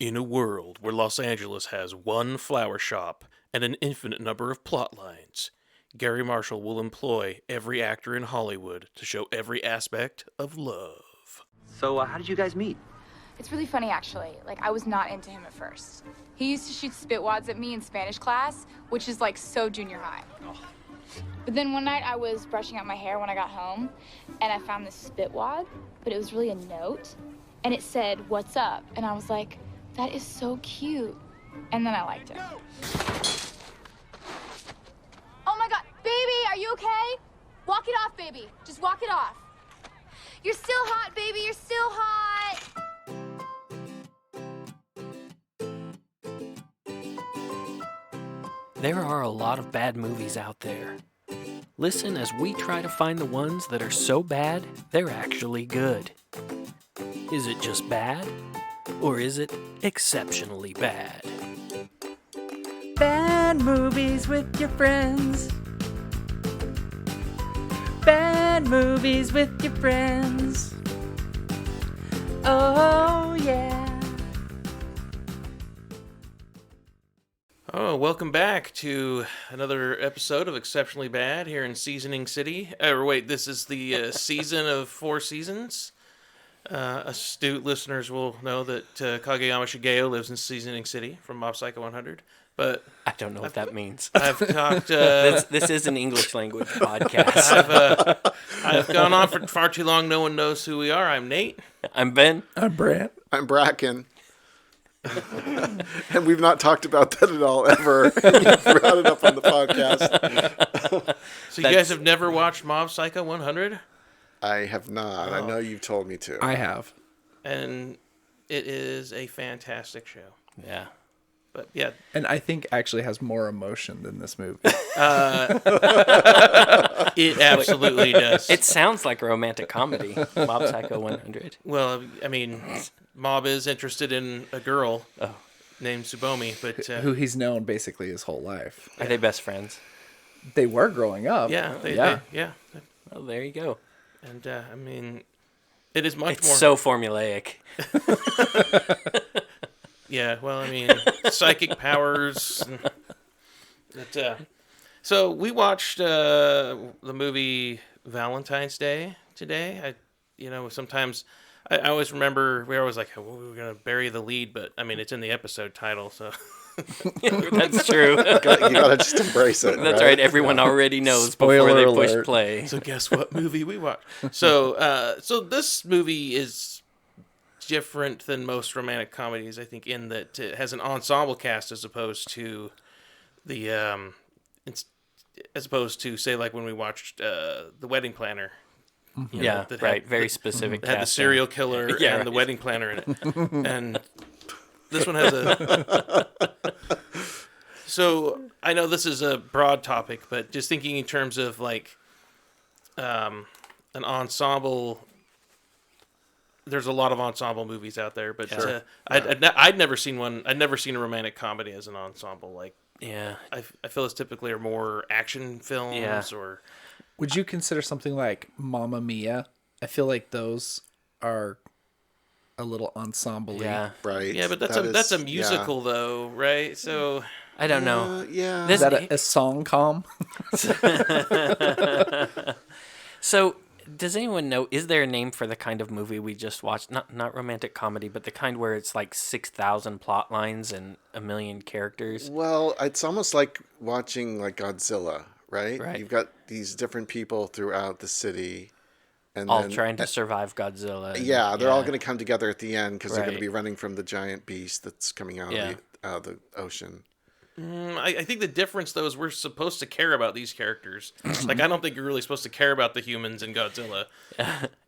In a world where Los Angeles has one flower shop and an infinite number of plot lines, Garry Marshall will employ every actor in Hollywood to show every aspect of love. So, how did you guys meet? It's really funny, actually. Like, I was not into him at first. He used to shoot spitwads at me in Spanish class, which is, like, so junior high. But then one night I was brushing out my hair when I got home, and I found this spitwad, but it was really a note, and it said, "What's up?" And I was like, that is so cute. And then I liked him. Oh my God, baby, are you okay? Walk it off, baby. Just walk it off. You're still hot, baby, you're still hot. There are a lot of bad movies out there. Listen as we try to find the ones that are so bad, they're actually good. Is it just bad? Or is it exceptionally bad? Bad movies with your friends. Bad movies with your friends. Oh, yeah. Oh, welcome back to another episode of Exceptionally Bad here in Seasoning City. This is the season of 4 seasons. Astute listeners will know that Kageyama Shigeo lives in Seasoning City from Mob Psycho 100. But I don't know what that means. I've talked... This is an English language podcast. I've gone on for far too long. No one knows who we are. I'm Nate. I'm Ben. I'm Brant. I'm Bracken. And we've not talked about that at all, ever. You brought it up on the podcast. So you guys have never watched Mob Psycho 100? I have not. I know you've told me to. I have. And it is a fantastic show. Yeah. But yeah. And I think actually has more emotion than this movie. It absolutely does. It sounds like a romantic comedy, Mob Psycho 100. Well, I mean, Mob is interested in a girl named Tsubomi, but... who he's known basically his whole life. Are they best friends? They were growing up. Yeah. Yeah. Well, there you go. And, I mean, it is much It's more... so formulaic. Yeah, well, I mean, psychic powers. But, so we watched the movie Valentine's Day today. Sometimes I always remember we're always like, oh, we're going to bury the lead, but I mean, it's in the episode title, so. That's true. You gotta just embrace it. That's right. Everyone already knows before they push play. So guess what movie we watched? So this movie is different than most romantic comedies, I think, in that it has an ensemble cast as opposed to say like when we watced The Wedding Planner. Right. Very specific. Had the serial killer and the wedding planner in it, and this one has a. So I know this is a broad topic, but just thinking in terms of like an ensemble. There's a lot of ensemble movies out there, but Sure. I'd never seen one. I'd never seen a romantic comedy as an ensemble. Like, I feel it's typically are more action films or. Would you consider something like Mamma Mia? I feel like those are a little ensemble-y. Yeah. Right. Yeah, but that's a musical though, right? So I don't know. Yeah. Is that a song-com? So, does anyone know, is there a name for the kind of movie we just watched? Not romantic comedy, but the kind where it's like 6,000 plot lines and a million characters? Well, it's almost like watching like Godzilla, right? Right. You've got these different people throughout the city. And All then, trying to survive Godzilla. Yeah, they're all going to come together at the end because they're going to Right. be running from the giant beast that's coming out of the ocean. I think the difference though is we're supposed to care about these characters. Like I don't think you're really supposed to care about the humans in Godzilla.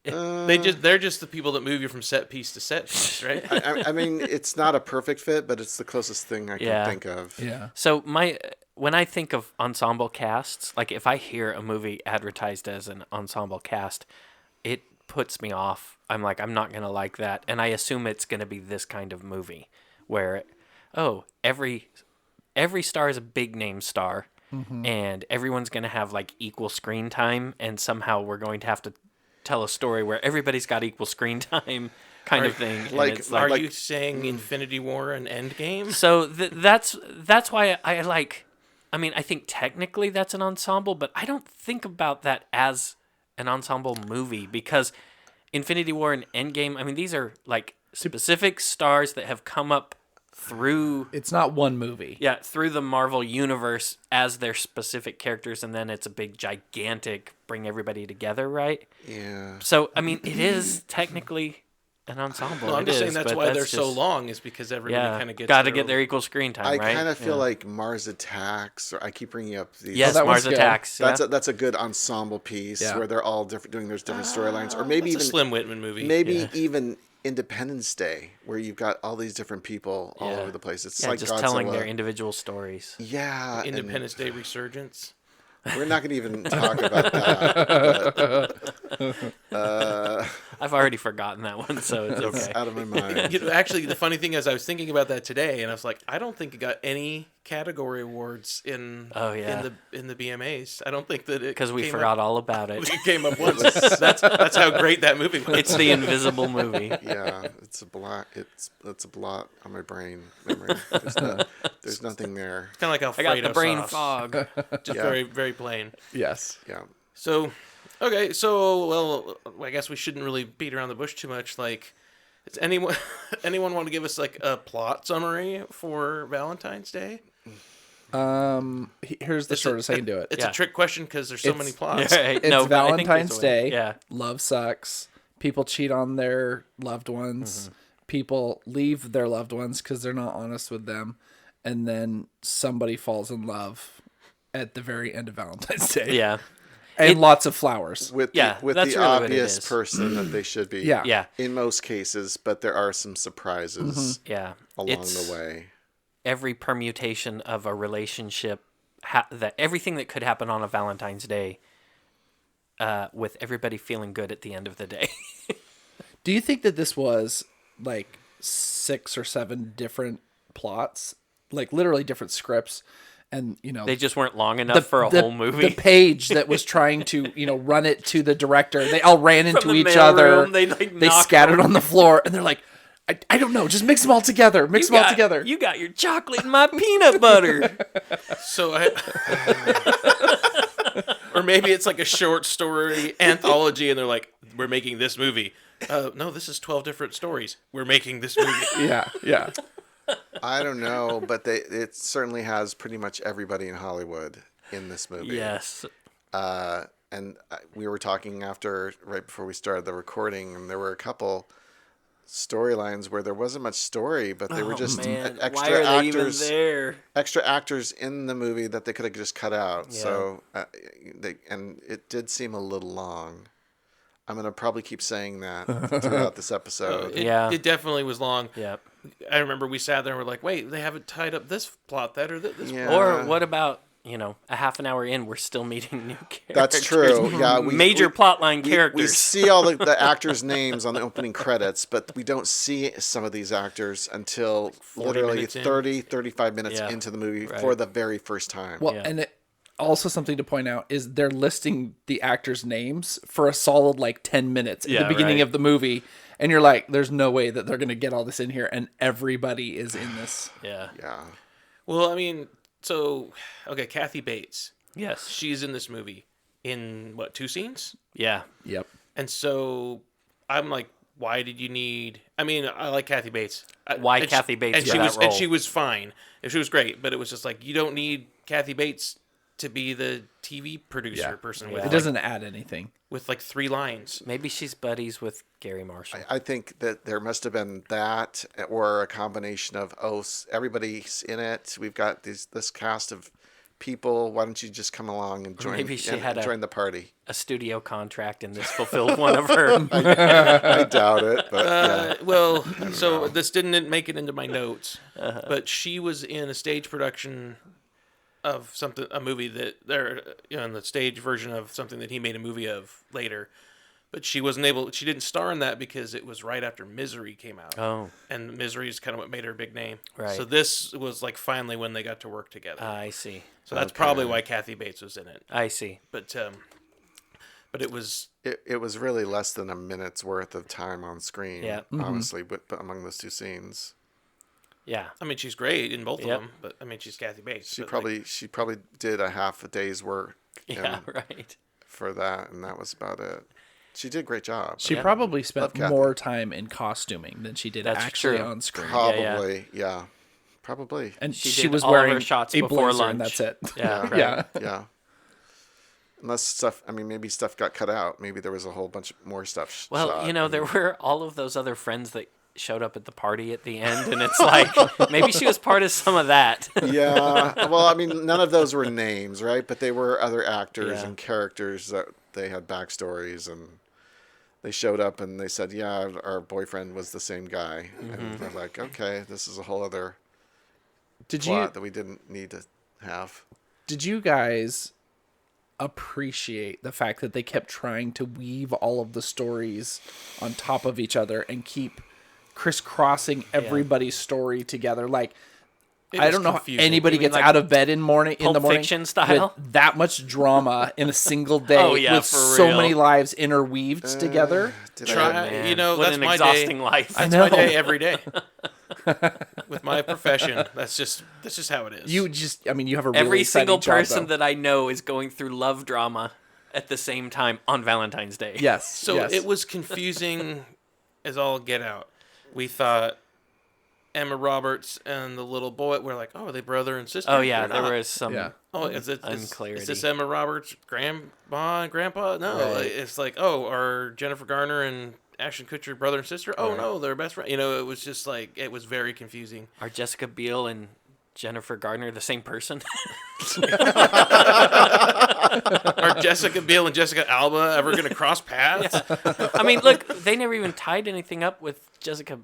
They're just the people that move you from set piece to set piece, right? I mean, it's not a perfect fit, but it's the closest thing I can think of. Yeah. So when I think of ensemble casts, like if I hear a movie advertised as an ensemble cast, it puts me off. I'm like, I'm not going to like that. And I assume it's going to be this kind of movie where, every star is a big name star, and everyone's going to have like equal screen time, and somehow we're going to have to tell a story where everybody's got equal screen time. kind of thing. And like- it's Are like- you saying Infinity War and Endgame? So that's why I like. I mean, I think technically that's an ensemble, but I don't think about that as an ensemble movie because Infinity War and Endgame. I mean, these are like specific stars that have come up through. It's not one movie. Yeah, through the Marvel universe as their specific characters, and then it's a big, gigantic bring everybody together, right? Yeah. So, I mean, it is technically an ensemble. No, I'm It just saying is, that's but why they're just- so long is because everybody Yeah, kind of gets got to get their equal screen time, I right? kind of feel Yeah. like Mars Attacks, or I keep bringing up these. Yes, that Mars one's good. Attacks. Yeah. That's a good ensemble piece Yeah. where they're all doing their different storylines, or maybe It's a even Slim Whitman movie. maybe even Independence Day, where you've got all these different people all Yeah. over the place. It's Yeah, like just Godzilla. telling their individual stories. Yeah, and Independence Day Resurgence. we're not going to even talk about that. I've already forgotten that one, so it's It's okay. out of my mind. You know, actually, the funny thing is, I was thinking about that today, and I was like, I don't think it got any category awards in Oh, yeah. in the BMAs. I don't think that it Because we came forgot up, all about it. it came up once. That's how great that movie was. It's the invisible movie. Yeah, it's a blot on my brain memory. There's nothing there. kind of like I Alfredo got the brain sauce. fog. Just Yeah. very very plain. Yes. Yeah. So, okay, so well, I guess we shouldn't really beat around the bush too much. Like, does anyone want to give us like a plot summary for Valentine's Day? Here's the shortest I can do it. It's Yeah. a trick question because there's so It's- many plots. It's No, but I think Valentine's there's a way. Day. Yeah. Love sucks. People cheat on their loved ones. People leave their loved ones because they're not honest with them. And then somebody falls in love at the very end of Valentine's Day. Yeah. And lots of flowers. With Yeah, the that's really what it obvious is. person that they should be. Yeah. Yeah. In most cases, but there are some surprises Yeah. along It's the way. every permutation of a relationship, that everything that could happen on a Valentine's Day, with everybody feeling good at the end of the day. Do you think that this was like 6 or 7 different plots? Like literally different scripts? And, you know, They just weren't long enough for a whole movie. The page that was trying to, you know, run it to the director, they all ran into the each mail other. room, they, like, they knock scattered on the floor, and they're like, I don't know, just mix them all together. Mix them all together. You got your chocolate and my peanut butter. So or maybe it's like a short story anthology, and they're like, "We're making this movie." No, this is 12 different stories. We're making this movie. Yeah. I don't know, but it certainly has pretty much everybody in Hollywood in this movie. Yes. And we were talking right before we started the recording, and there were a couple storylines where there wasn't much story, but they were just Man, why extra are they actors. even there? Extra actors in the movie that they could have just cut out. Yeah. So, and it did seem a little long. I'm gonna probably keep saying that throughout this episode. It definitely was long. Yep. I remember we sat there and we're like, "Wait, they haven't tied up this plot that or this." Yeah. Or what about, a half an hour in, we're still meeting new characters. That's true. Yeah, Major plotline we characters. see all the actors' names on the opening credits, but we don't see some of these actors until 40 literally minutes in. 35 minutes Yeah. into the movie Right. for the very first time. Well, Yeah. and it, also something to point out is they're listing the actors' names for a solid like 10 minutes at Yeah, the beginning right. of the movie. And you're like, there's no way that they're going to get all this in here. And everybody is in this. Yeah. Yeah. Well, I mean, so okay, Kathy Bates. Yes. She's in this movie in what, 2 scenes? Yeah. Yep. And so I'm like, why did you need? I mean, I like Kathy Bates. Why And Kathy Bates And for she that was, role? and she was fine. And she was great, but it was just like you don't need Kathy Bates to be the TV producer person It with doesn't add anything. with like 3 lines. Maybe she's buddies with Gary Marshall. I think that there must have been that, or a combination of, everybody's in it. We've got this cast of people. Why don't you just come along and join? maybe she and had join the party. A studio contract and this fulfilled one of her. I doubt it, but yeah. Well, so this didn't make it into my notes, but she was in a stage production of a movie that in the stage version of something that he made a movie of later. But she didn't star in that because it was right after Misery came out. Oh. And Misery is kind of what made her big name. Right. So this was like finally when they got to work together. I see. So that's probably why Kathy Bates was in it. I see. But but it was It was really less than a minute's worth of time on screen. Yeah. Honestly, but among those two scenes, Yeah. I mean, she's great in both Yep. of them, but I mean, she's Kathy Bates. she but, probably did a half a day's work. Yeah, right. For that, and that was about it. She did a great job. She Yeah. probably spent Love Kathy. more time in costuming than she did That's actually true. on screen. Probably, yeah. Probably. And She she did was all of her wearing shots a before blazer, lunch. and that's it. Yeah, right. Yeah. Yeah. Unless stuff, maybe stuff got cut out. Maybe there was a whole bunch more stuff Well, shot. there were all of those other friends that showed up at the party at the end, and it's like maybe she was part of some of that. Yeah. Well, none of those were names, right? But they were other actors Yeah. and characters that they had backstories, and they showed up and they said, yeah, our boyfriend was the same guy. And we're like, okay, this is a whole other plot that we didn't need to have. Did you guys appreciate the fact that they kept trying to weave all of the stories on top of each other and keep crisscrossing everybody's story together? Like, I was don't know how confusing. anybody You mean gets like out of bed in the morning Fiction style? with that much drama in a single day Oh, yeah, with for so real. many lives interweaved together. Try, Man, that's what an my exhausting day. life. That's know. my day every day. With my profession, that's just how it is. You have a really Every exciting single job, person though. that I know is going through love drama at the same time on Valentine's Day. Yes. So yes. it was confusing as all get out. We thought Emma Roberts and the little boy were like, oh, are they brother and sister? Oh yeah, They're there not. was some. Yeah. Oh, is unclarity. this Emma Roberts' grandma and grandpa? No, Right. it's like, oh, are Jennifer Garner and Ashton Kutcher brother and sister? Oh no, they're best friends. It was just like it was very confusing. Are Jessica Biel and Jennifer Garner the same person? Are Jessica Biel and Jessica Alba ever going to cross paths? I mean, look, they never even tied anything up with Jessica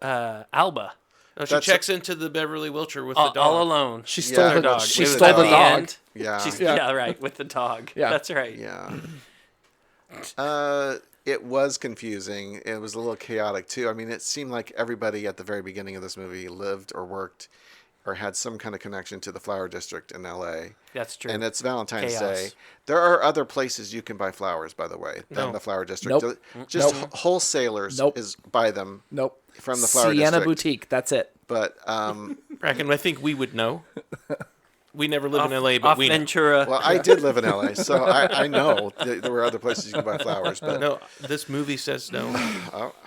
Alba. No, she checks into the Beverly Wilshire with the dog. All alone. She stole Yeah, the dog. She With the stole the dog. dog. End, Yeah. yeah, right, with the dog. Yeah. That's right. Yeah. It was confusing. It was a little chaotic too. It seemed like everybody at the very beginning of this movie lived or worked or had some kind of connection to the flower district in LA. That's true. And it's Valentine's Chaos. Day. There are other places you can buy flowers, by the way, than No. the flower district. Nope. Just Nope. wholesalers Nope. buy them Nope. from the flower Sienna district. Boutique. That's it. But Bracken, I think we would know. We never live in LA, but off we know. Ventura. well, I did live in LA, so I know there were other places you could buy flowers. But No, this movie says no,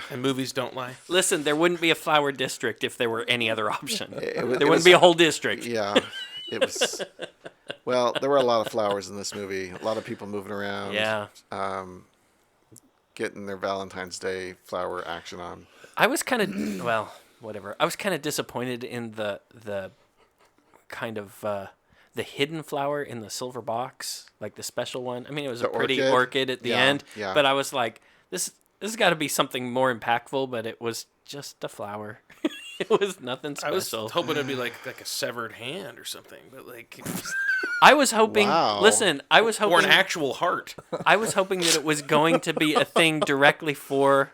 and movies don't lie. Listen, there wouldn't be a flower district if there were any other option. it There was- wouldn't be a whole district. yeah, it was. Well, there were a lot of flowers in this movie. A lot of people moving around. Yeah. Getting their Valentine's Day flower action on. I was kind of whatever. I was kind of disappointed in the kind of the hidden flower in the silver box, like the special one. It was The a pretty orchid? orchid at the Yeah, end, yeah. but I was like, this has got to be something more impactful. But it was just a flower. It was nothing I was special. hoping it'd be like a severed hand or something, but I was hoping. Wow. Listen, I was hoping. or an actual heart. I was hoping that it was going to be a thing directly for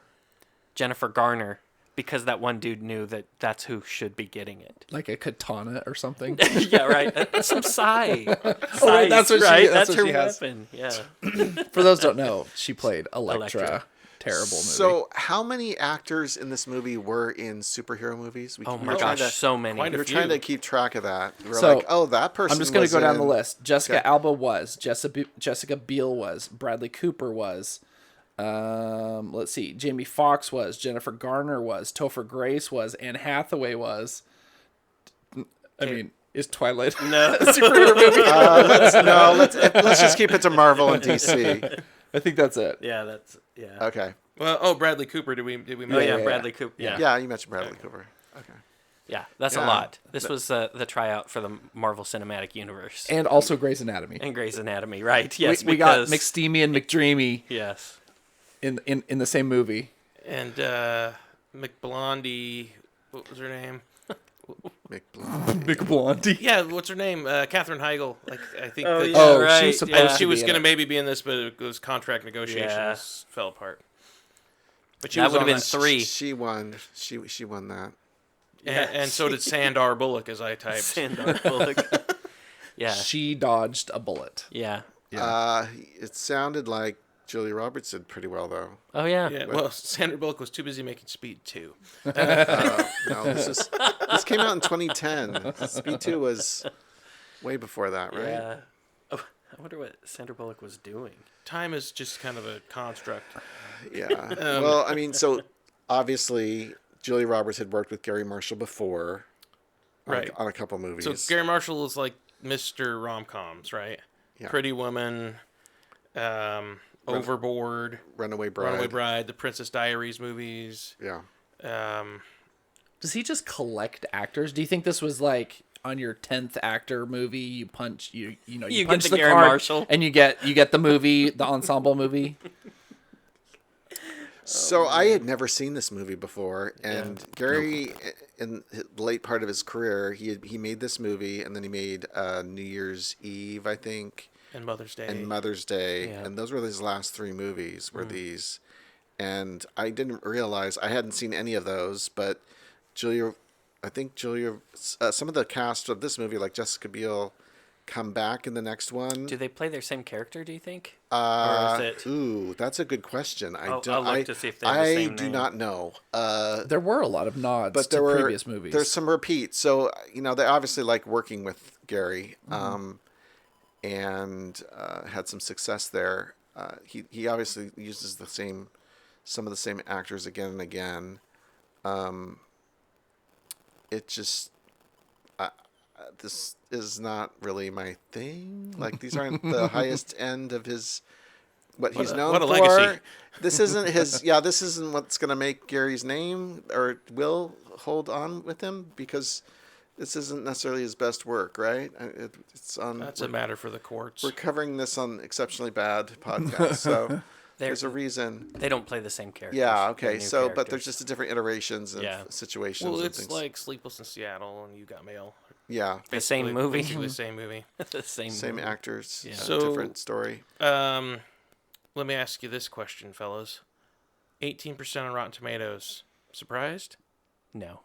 Jennifer Garner, because that one dude knew that that's who should be getting it. Like a katana or something. Yeah, right. Some sai. right, that's what she- right. that's That's what her she has. weapon. Yeah. For those who don't know, she played Elektra. Elektra. Terrible movie. So, how many actors in this movie were in superhero movies? Oh we my were trying gosh, so many. quite We a were few. trying to keep track of that. We were So, like, oh, that person. I'm just going to was go down the in- list. Jessica Okay. Alba was. Jessica Biel was. Bradley Cooper was. Let's see. Jamie Foxx was. Jennifer Garner was. Topher Grace was. Anne Hathaway was. Is Twilight No. a superhero movie? Let's just keep it to Marvel and DC. I think that's it. Yeah, that's yeah. Okay. Well, Bradley Cooper. Did we? Oh mention yeah, yeah, Bradley Cooper. Yeah. Yeah, you mentioned Bradley Cooper. Okay. Yeah, that's a Yeah. lot. This was the tryout for the Marvel Cinematic Universe And also Grey's Anatomy. and Grey's Anatomy, right? Yes, we got because McSteamy and McDreamy yes. in the same movie. And McBlondie. What was her name? McBlonde. McBlondie. Yeah, what's her name? Katherine Heigl. I think. Oh, that yeah, Oh, right. she was supposed yeah. to she was be in going to it. maybe be in this, but those contract negotiations fell apart. But she That was would on have been that. 3. She won. She won that. And so did Sandar Bullock, as I typed. Sandor Bullock. Yeah. She dodged a bullet. Yeah. It sounded like Julia Roberts did pretty well though. Oh yeah. Yeah, well, Sandra Bullock was too busy making Speed 2. No, this came out in 2010. Speed 2 was way before that, right? Yeah. Oh, I wonder what Sandra Bullock was doing. Time is just kind of a construct. Yeah. Well, I mean, so obviously Julia Roberts had worked with Gary Marshall before, Right. on a couple movies. So Gary Marshall is like Mr. Rom-coms, right? Yeah. Pretty Woman, Overboard, Runaway Bride. the Princess Diaries movies. Yeah. Does he just collect actors? Do you think this was like on your 10th actor movie? You punch you You punch get the the Gary card Marshall. and you get the movie, the ensemble movie. So I had never seen this movie before, and Gary, in the late part of his career, he made this movie, and then he made New Year's Eve, I think, And Mother's Day. Yeah. and those were his last three movies. Were these, and I didn't realize I hadn't seen any of those, but Julia, some of the cast of this movie, like Jessica Biel, come back in the next one. Do they play their same character, do you think? Or is it... Ooh, that's a good question. I'll look to see if they're the same I do name. not know. There were a lot of nods But to there were previous movies. There's some repeats. So, they obviously like working with Gary, and had some success there. He obviously uses some of the same actors again and again. It just, this is not really my thing. Like, these aren't the highest end of what he's known what a for. legacy. This isn't this isn't what's going to make Gary's name or will hold on with him, because this isn't necessarily his best work, right? It's on. That's a matter for the courts. We're covering this on Exceptionally Bad podcast, so there's a reason. They don't play the same characters. Yeah, They're okay. new So, but characters. there's just different iterations and Yeah. situations. Well, and it's things. like Sleepless in Seattle and You Got Mail. Yeah, The same Basically- movie. Basically the same movie. the same movie. actors. Yeah. So- different story. Let me ask you this question, fellas. 18% on Rotten Tomatoes. Surprised? No.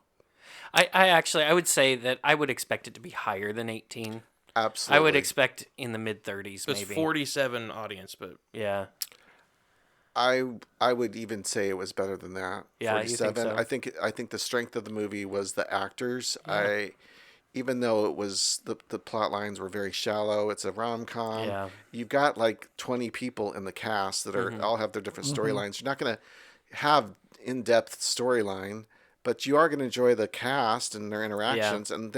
I would say that I would expect it to be higher than 18. Absolutely. I would expect in the mid-30s, It was maybe. 47 audience, but Yeah. I would even say it was better than that. Yeah, you think 47. so? I think the strength of the movie was the actors. Even though it was the plot lines were very shallow, it's a rom-com. Yeah. You've got like 20 people in the cast that are all have their different storylines. You're not going to have in-depth storyline, but you are going to enjoy the cast and their interactions. And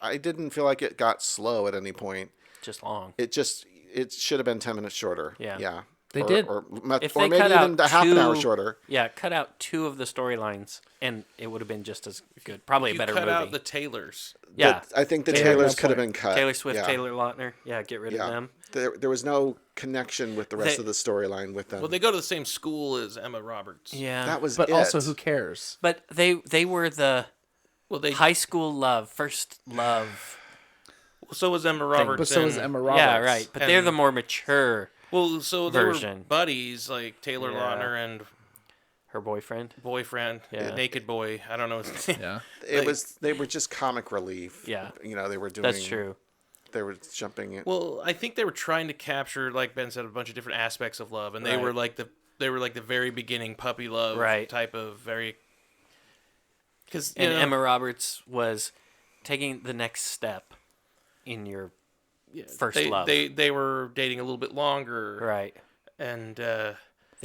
I didn't feel like it got slow at any point. Just long. It should have been 10 minutes shorter. Yeah. Yeah. They did. Or If maybe they cut even out a half an hour two- shorter. Yeah, cut out 2 of the storylines, and it would have been just as good. Probably a you better cut movie. out the Taylors. Yeah. I think the Taylor Taylors Swift. could have been cut. Taylor Swift, Yeah. Taylor Lautner. Yeah, get rid of them. There was no connection with the rest They- of the storyline with them. Well, they go to the same school as Emma Roberts. Yeah. that was but it. also, who cares? But they were the Well, they high school love, first love. so was Emma Roberts. But so was and- Emma Roberts. Yeah, right. But they're And- the more mature Well, so they were version. buddies, like Taylor Yeah. Lautner and her boyfriend. boyfriend, Yeah. Naked Boy. I don't know his name. Yeah. They were just comic relief. Yeah. They were doing. That's true. They were jumping it. Well, I think they were trying to capture, like Ben said, a bunch of different aspects of love, and they Right. were like the very beginning puppy love Right. type of very. Because And Emma Roberts was taking the next step in your first love. They were dating a little bit longer, right. and They're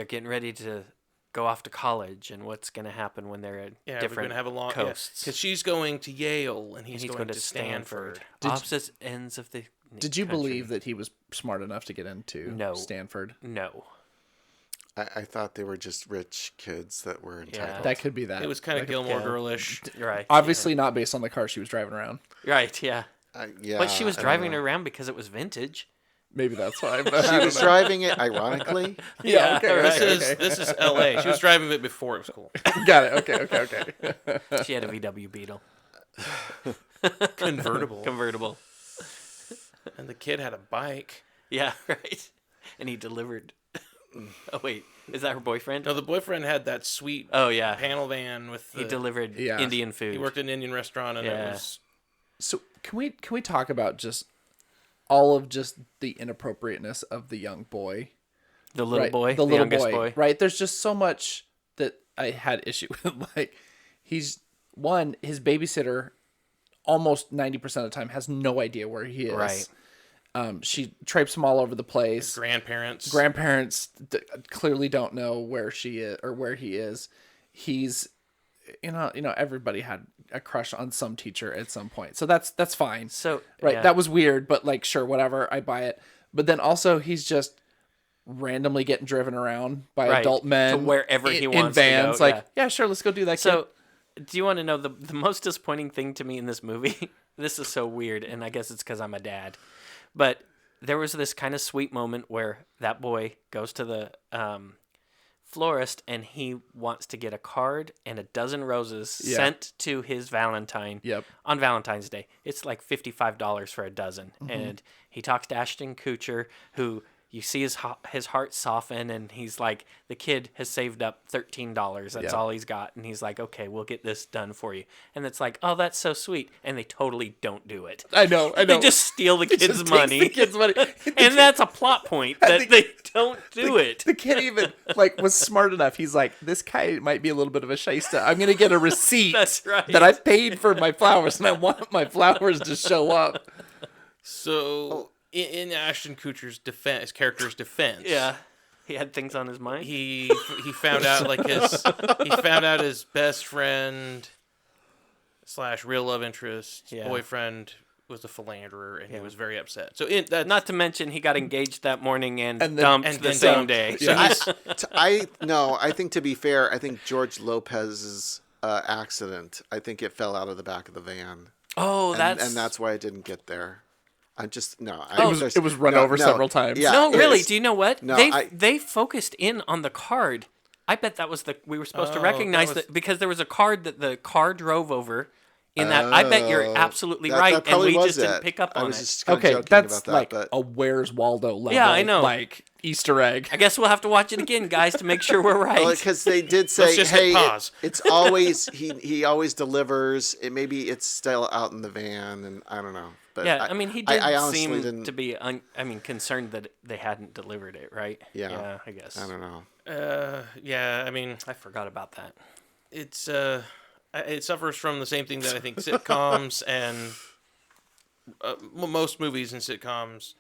getting ready to go off to college, and what's going to happen when they're at we're different gonna have a long coasts. because she's going to Yale and And he's going to Stanford. Opposite ends of the Did you country. believe that he was smart enough to get into No. Stanford? No. I thought they were just rich kids that were entitled. That could be that. It was kind of Gilmore yeah. Girlish. Right. Obviously not based on the car she was driving around. Right, yeah. Yeah. But she was I don't driving it know. around because it was vintage. Maybe that's why. But She was driving it ironically. yeah, okay, right. okay, This is L.A. She was driving it before it was cool. Got it. Okay. She had a VW Beetle. Convertible. Convertible. And the kid had a bike. Yeah, right. And he delivered. Oh, wait. Is that her boyfriend? No, the boyfriend had that sweet Oh, yeah. panel van with the. He delivered Yeah. Indian food. He worked in an Indian restaurant, and Yeah. it was. So can we talk about just all of just the inappropriateness of the young boy? The little boy, the little youngest boy. Right? There's just so much that I had issue with. Like, his babysitter almost 90% of the time has no idea where he is. Right. She traipses him all over the place. Grandparents Clearly don't know where she is or where he is. He's, everybody had a crush on some teacher at some point, so that's fine. So right, yeah. that was weird, but like, sure, whatever, I buy it. But then also, he's just randomly getting driven around by adult men to wherever he wants in vans. to go. Like, yeah, sure, let's go do that. So, do you want to know the most disappointing thing to me in this movie? This is so weird, and I guess it's because I'm a dad. But there was this kind of sweet moment where that boy goes to the florist and he wants to get a card and a dozen roses sent to his Valentine on Valentine's Day. It's like $55 for a dozen. Mm-hmm. And he talks to Ashton Kutcher, who you see his heart soften, and he's like, the kid has saved up $13. That's all he's got. And he's like, okay, we'll get this done for you. And it's like, oh, that's so sweet. And they totally don't do it. I know. They just steal the kid's money. And that's a plot point that they don't do it. The kid even was smart enough. He's like, this guy might be a little bit of a shyster. I'm going to get a receipt That's right. that I paid for my flowers, and I want my flowers to show up. So... In Ashton Kutcher's defense, character's defense, he had things on his mind. He found out his best friend / real love interest boyfriend was a philanderer, and he was very upset. So not to mention he got engaged that morning and dumped the same day. So I think, to be fair, I think George Lopez's accident, I think it fell out of the back of the van. Oh, and that's why it didn't get there. It was run over several times. Yeah, no, really. Do you know what? No, they focused in on the card. I bet that was we were supposed to recognize that because there was a card that the car drove over. In that, I bet you're absolutely right, and we just didn't pick up on it. Okay, that's a Where's Waldo level. Yeah, I know. Like Easter egg. I guess we'll have to watch it again, guys, to make sure we're right. Because they did say, hit pause. It's always he always delivers. Maybe it's still out in the van, and I don't know. But yeah, I mean, he did seem to be, concerned that they hadn't delivered it, right? Yeah, I guess. I don't know. Yeah, I mean, I forgot about that. It's it suffers from the same thing that I think sitcoms and most movies and sitcoms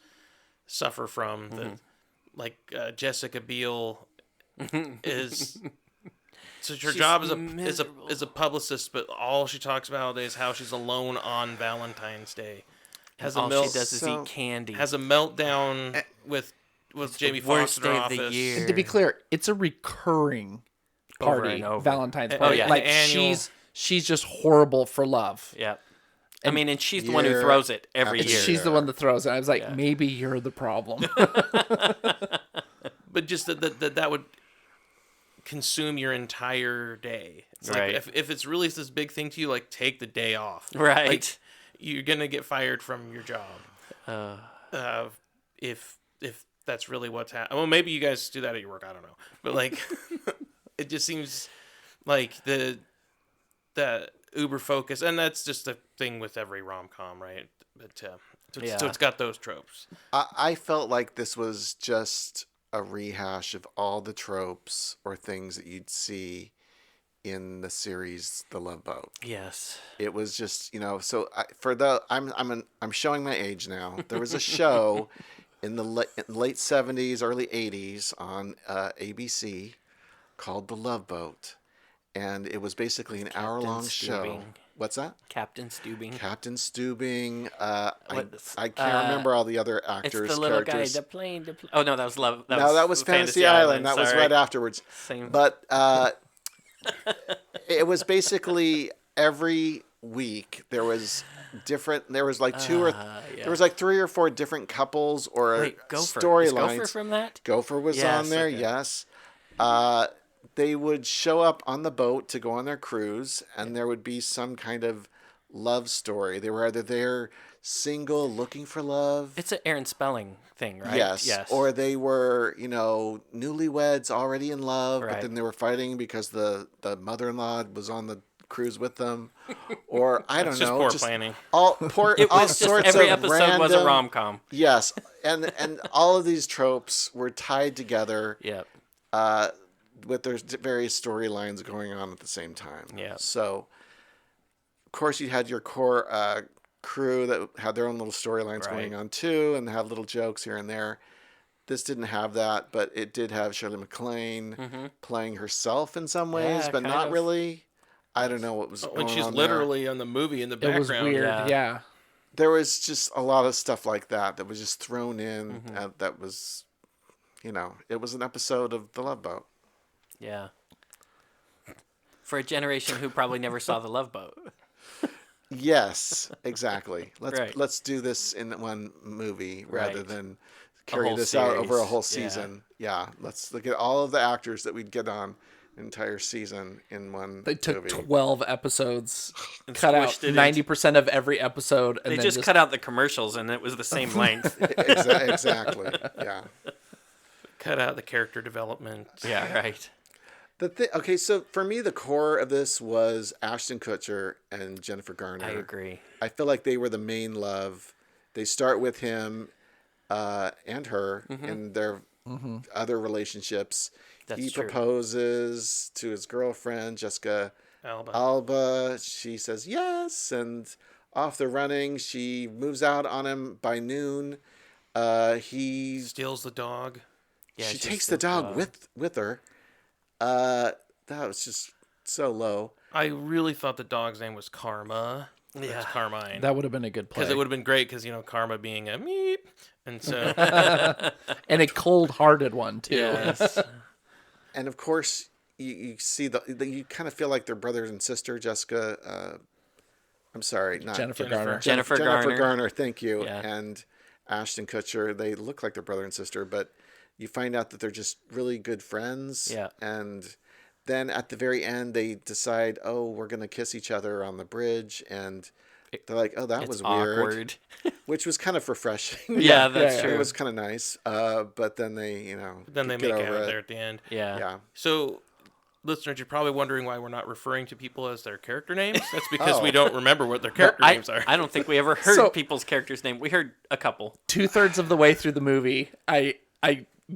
suffer from. Mm-hmm. Jessica Biel is. So her job is a publicist, but all she talks about is how she's alone on Valentine's Day. She does is eat candy. Has a meltdown with Jamie Foxx in her office. Of the year. And to be clear, it's a recurring party, Valentine's party. She's just horrible for love. Yeah. And she's the one who throws it every year. She's the one that throws it. I was like, maybe you're the problem. But just that would consume your entire day. It's like if it's really this big thing to you, take the day off. Right. Like, you're gonna get fired from your job. If that's really what's happening. Well, maybe you guys do that at your work. I don't know. But it just seems like the uber focus, and that's just a thing with every rom-com, right? But so it's got those tropes. I felt like this was just a rehash of all the tropes or things that you'd see in the series The Love Boat. Yes. It was just, so I'm showing my age now. There was a show in the late 70s, early 80s on ABC called The Love Boat. And it was basically an hour-long show. What's that? Captain Steubing. I can't remember all the other actors' It's the little characters. guy, the plane. Oh, no, that was Love. That was Fantasy Island. That was right afterwards. Same. But it was basically every week there was different. There was there was 3 or 4 different couples or storylines. Is Gopher from that? Gopher was on there. Okay. Yes. They would show up on the boat to go on their cruise, and there would be some kind of love story. They were either there single, looking for love. It's an Aaron Spelling thing, right? Yes. Or they were, newlyweds already in love, but then they were fighting because the mother-in-law was on the cruise with them. Or I don't know. Just poor planning. It was just every episode was a rom-com. Yes. and all of these tropes were tied together. Yep. With their various storylines going on at the same time. Yeah. So, of course, you had your core crew that had their own little storylines going on too, and have little jokes here and there. This didn't have that, but it did have Shirley MacLaine playing herself in some ways, but not really. I don't know what was going on. When she's literally on the movie in the background. It was weird, yeah. There was just a lot of stuff like that was just thrown in. That was, it was an episode of The Love Boat. Yeah. For a generation who probably never saw The Love Boat. Yes, exactly. Let's do this in one movie rather than carry this out over a whole season. Yeah. Let's look at all of the actors that we'd get on an entire season in one They took movie. 12 episodes, And cut out squished it 90% of every episode. And They then just cut out the commercials, and it was the same length. Exactly. Yeah. Cut out the character development. Yeah, right. Okay, so for me, the core of this was Ashton Kutcher and Jennifer Garner. I agree. I feel like they were the main love. They start with him and her in their other relationships. He proposes to his girlfriend, Jessica Alba. She says yes, and off they're running. She moves out on him by noon. He steals the dog. Yeah, she takes the dog with her. That was just so low. I really thought the dog's name was Karma. Yeah, was Carmine. That would have been a good play. Because it would have been great. Because Karma being a meep, and so and a cold-hearted one too. Yes. And of course, you see you kind of feel like they're brother and sister. Jessica, I'm sorry, not Jennifer Garner. Jennifer Garner. Thank you. Yeah. And Ashton Kutcher. They look like they're brother and sister, but you find out that they're just really good friends. Yeah. And then at the very end, they decide, we're going to kiss each other on the bridge. And they're like, that was weird. Awkward. Which was kind of refreshing. Yeah, that's true. It was kind of nice. But then they, then they make out there at the end. Yeah. Yeah. So, listeners, you're probably wondering why we're not referring to people as their character names. That's because we don't remember what their character names are. I don't think we ever heard people's characters' name. We heard a couple. 2/3 of the way through the movie, I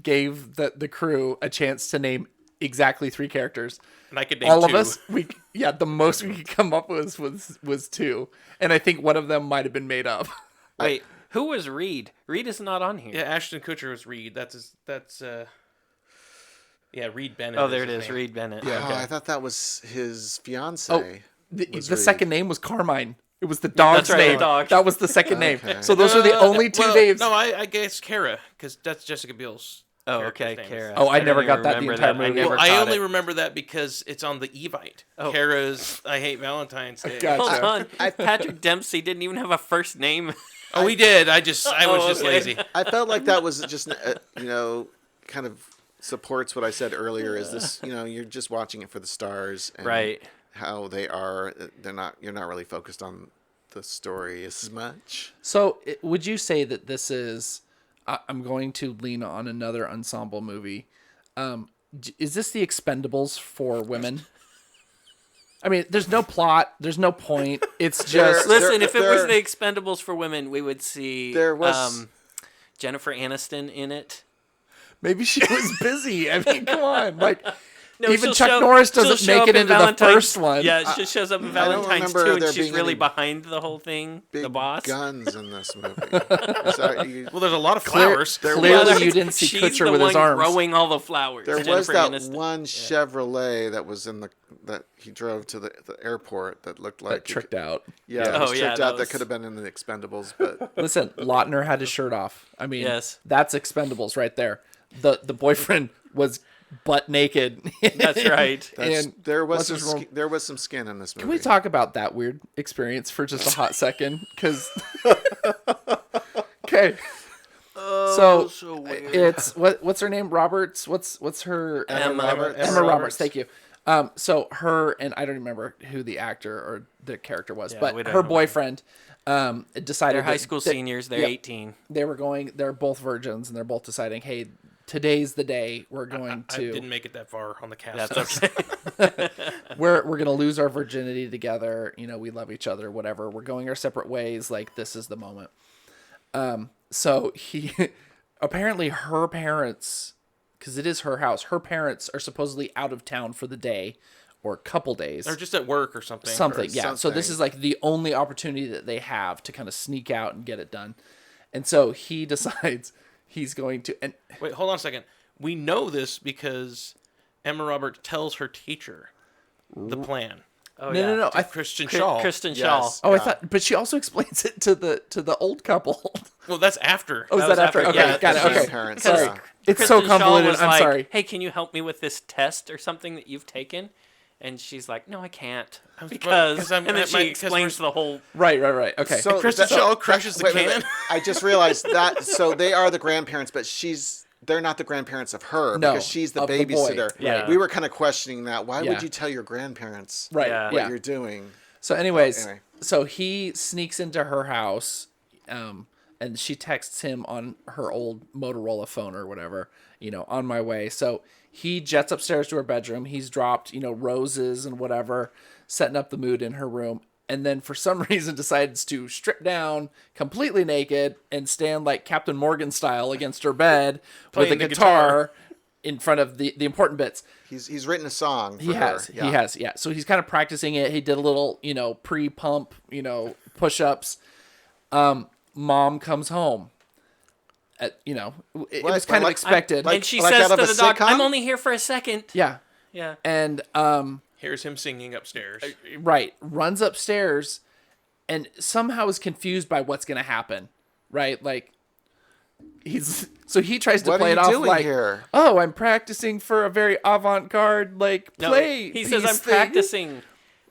gave the crew a chance to name exactly 3 characters. And I could name all 2. of us. The most we could come up with was 2, and I think one of them might have been made up. Wait, who was Reed? Reed is not on here. Yeah, Ashton Kutcher was Reed. That's Reed Bennett. Oh, there it is, Reed Bennett. Yeah, okay. I thought that was his fiance. Oh, the second name was Carmine. It was the dog's name. The dog. That was the second name. So those are the only 2 names. No, I guess Kara, because that's Jessica Biel's. Oh, okay, Kara. Oh, I never got that the entire movie. I only remember that because it's on the Evite. Kara's I Hate Valentine's Day. Gotcha. Hold on. Patrick Dempsey didn't even have a first name. Oh, he did. I was just lazy. I felt like that was just, kind of supports what I said earlier. Is this, you're just watching it for the stars, and right? How they are. You're not really focused on the story as much. So, would you say that this is? I'm going to lean on another ensemble movie. Is this the Expendables for women? I mean, there's no plot. There's no point. It's just... Listen, if it was the Expendables for women, we would see there was... Jennifer Aniston in it. Maybe she was busy. I mean, come on. No, even Chuck Norris doesn't make it into the first one. Yeah, she shows up in Valentine's too, and she's really behind the whole thing. Big the boss. Guns in this movie. Well, there's a lot of flowers. Clearly, you didn't see Kutcher with his arms. Growing all the flowers. There was that one Chevrolet that was that he drove to the airport that looked like tricked out. Yeah, it was tricked out. That could have been in the Expendables, but listen, Lautner had his shirt off. I mean, yes, that's Expendables right there. The boyfriend was butt naked. That's right. And there was some skin in this movie. Can we talk about that weird experience for just a hot second? Because okay, so it's what's her name? Roberts. What's her? Emma Roberts. Thank you. So her and I don't remember who the actor or the character was, but her boyfriend decided they're high school seniors. They're 18. They're both virgins, and they're both deciding, hey, today's the day we're going to. I didn't make it that far on the cast. That's okay. we're gonna lose our virginity together. We love each other. Whatever. We're going our separate ways. Like, this is the moment. So he apparently her parents, because it is her house, her parents are supposedly out of town for the day or a couple days. Or just at work or something. Something, Or yeah. So this is like the only opportunity that they have to kind of sneak out and get it done. And so he decides he's going to. And Wait, hold on a second. We know this because Emma Roberts tells her teacher the plan. Oh, no. Kristen Shaw. Kristen Shaw. Yes. I thought, but she also explains it to the old couple. Well, that's after. Oh, is was that after? after- Okay, yeah, got it. the Okay, parents, sorry. yeah. It's Kristen so Shaw convoluted. was I'm like, sorry. Hey, can you help me with this test or something that you've taken? And she's like, no, I can't. Because Because, I'm and then at she my- explains the whole... Right. Okay. So Kristen that- Shaw crushes the wait, can. I just realized that. So they are the grandparents, but they're not the grandparents of her No, because she's the of the boy. babysitter. Yeah. We were kind of questioning that. Why Yeah. would you tell your grandparents Right. Yeah. what Yeah. you're doing? So, anyways, Anyway. so he sneaks into her house, and she texts him on her old Motorola phone or whatever, on my way. So he jets upstairs to her bedroom. He's dropped, roses and whatever, setting up the mood in her room. And then for some reason decides to strip down completely naked and stand like Captain Morgan style against her bed with a Playing the guitar in front of the important bits. He's written a song. For He her. has. Yeah. He has. Yeah. So he's kind of practicing it. He did a little, pre-pump, push-ups. Mom comes home. It was kind of like- expected. like- and she like says out to of a the dog, sitcom? I'm only here for a second. yeah. Yeah. And Here's him singing upstairs. right, runs upstairs and somehow is confused by what's going to happen. Right? Like he tries to What play are it you off doing like, here? "Oh, I'm practicing for a very avant-garde No, play." he says, piece I'm thing." practicing.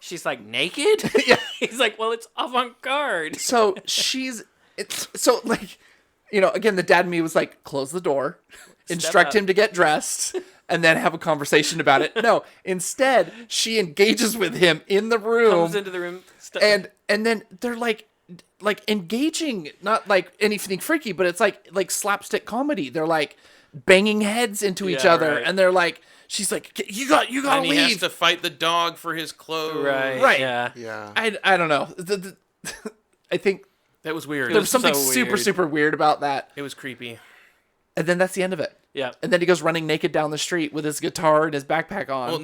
She's like, naked? Yeah. He's like, well, it's avant-garde. So again, the dad in me was like, close the door, instruct up. him to get dressed, and then have a conversation about it. No, instead, she engages with him in the room, Comes into the room. and then they're like engaging, not like anything freaky, but it's like slapstick comedy. They're like banging heads into each Yeah, other, right. and they're like, she's like, you gotta and he has leave. to fight the dog for his clothes. Right. Yeah. Yeah. I don't know. I think That was weird. there was something so super weird. super weird about that. It was creepy. And then that's the end of it. Yeah. And then he goes running naked down the street with his guitar and his backpack on.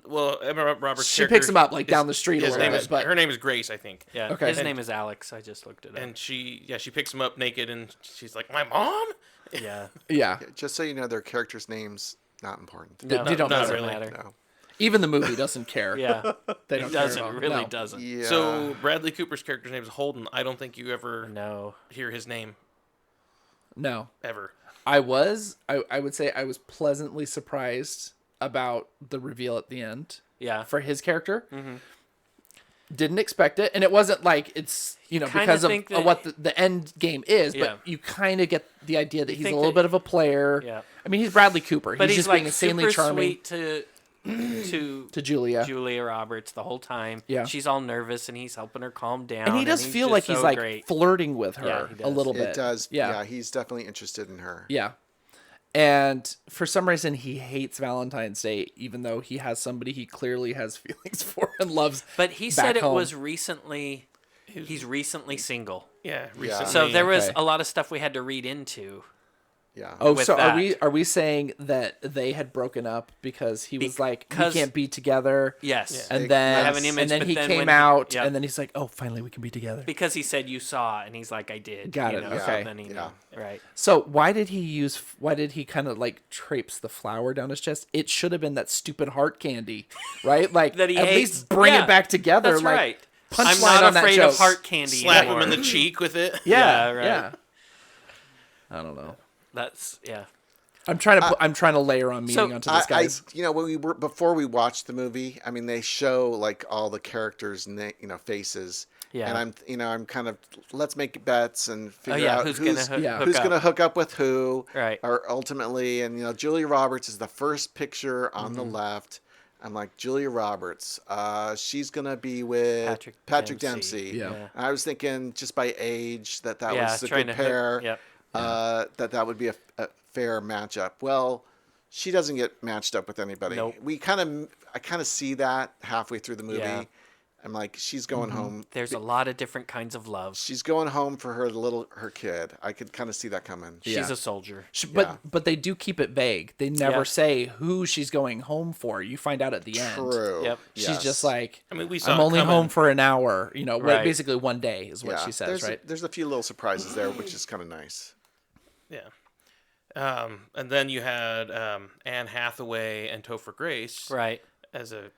Well, Emma Roberts. She picks him up like down the street a His little name bit. is, But her name is Grace, I think. Yeah. Okay. His And- name is Alex. I just looked it up. And she picks him up naked, and she's like, "My mom." yeah. yeah, Just so you know, their characters' names not important. They don't not matter. really. matter. No. Even the movie doesn't care. Yeah. They It don't doesn't. care at all. Really No. doesn't. Yeah. So Bradley Cooper's character's name is Holden. I don't think you ever No. hear his name No. ever. I would say I was pleasantly surprised about the reveal at the end Yeah. for his character. Mm-hmm. Didn't expect it. And it wasn't like it's, Kinda because of think that- what the end game is, Yeah. but you kind of get the idea that he's a think little that- bit of a player. Yeah. I mean, he's Bradley Cooper. But he's he's just like being insanely super charming sweet to to Julia. Julia Roberts the whole time. Yeah. She's all nervous and he's helping her calm down. And he does he's feel just like he's so like great. flirting with her Yeah, he a does. little bit. It does. Yeah. Yeah. He's definitely interested in her. Yeah. And for some reason, he hates Valentine's Day, even though he has somebody he clearly has feelings for and loves. But he back said it home. was recently. He's recently single. Yeah, recently. So there was Okay. a lot of stuff we had to read into. Yeah. Oh, with so that. are we saying that they had broken up because he was like, we Because- can't be together? Yes. And I then have an image, and then but he then came when out, yep. and then he's like, oh, finally we can be together. Because he said you saw, and he's like, I did. Got you it, know, so okay. then he Yeah. knew. Right. So why did he kind of like traipse the flower down his chest? It should have been that stupid heart candy, right? Like That he at hates. least bring Yeah, it back together. That's like, right. punchline I'm not on that afraid joke. of heart candy slap anymore. him in the cheek with it. Yeah, Yeah, right. yeah. I don't know. That's yeah. I'm trying to layer on meaning So, onto this, guys. when we were before we watched the movie, I mean, they show like all the characters, faces. Yeah. And I'm kind of let's make bets and figure Oh yeah. out Who's gonna hook, yeah. hook who's up? gonna hook up with who, Right. Or ultimately, and Julia Roberts is the first picture on Mm-hmm. the left. I'm like, Julia Roberts, she's gonna be with Patrick Dempsey. Dempsey. Yeah. Yeah. And I was thinking just by age that Yeah, was a trying good to hook- pair. yep. That would be a fair matchup. Well, she doesn't get matched up with anybody. Nope. I kind of see that halfway through the movie. Yeah. I'm like, she's going home. There's a lot of different kinds of love. She's going home for her kid. I could kind of see that coming. She's a soldier. But they do keep it vague. They never say who she's going home for. You find out at the end. True. Yep. She's just like, I mean, we saw I'm it only coming. home for an hour. Right. Basically 1 day is what she says, right? There's a few little surprises there, which is kind of nice. Yeah. And then you had Anne Hathaway and Topher Grace. Right. As a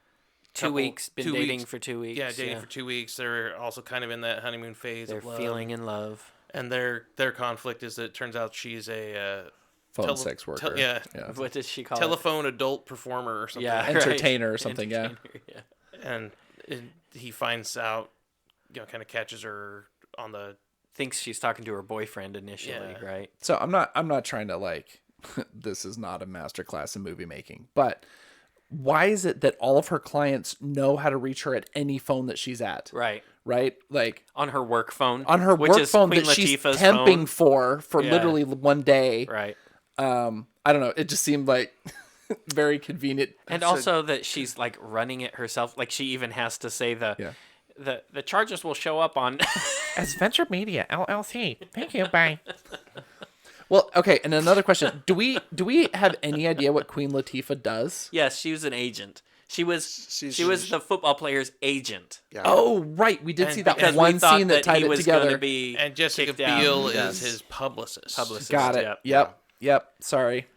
2 couple- weeks. Been 2 dating weeks. for 2 weeks. Yeah, dating for 2 weeks. They're also kind of in that honeymoon phase. They're of love. feeling in love. And their conflict is that it turns out she's a Phone sex worker. yeah. What does she call telephone adult performer or something. Yeah. Entertainer right. or something, yeah. And he finds out, kind of catches her on the. Thinks she's talking to her boyfriend initially, Yeah. right? So I'm not trying to like this is not a masterclass in movie making, but why is it that all of her clients know how to reach her at any phone that she's at? Right. Right? Like On her work phone. on her which work is phone Queen that she's Latifah's temping phone. for Yeah. literally 1 day. Right. I don't know. It just seemed like very convenient. And also that she's like running it herself. Like she even has to say the charges will show up on As Venture Media LLC. Thank you. Bye. Well, okay, and another question. Do we have any idea what Queen Latifah does? Yes, she was an agent. She was the football player's agent. Yeah. Oh, right. We did And see that because one we thought scene that tied he it was together. gonna be And Jessica kicked out. Biel Yes. is his publicist. Got it. Yep. Sorry.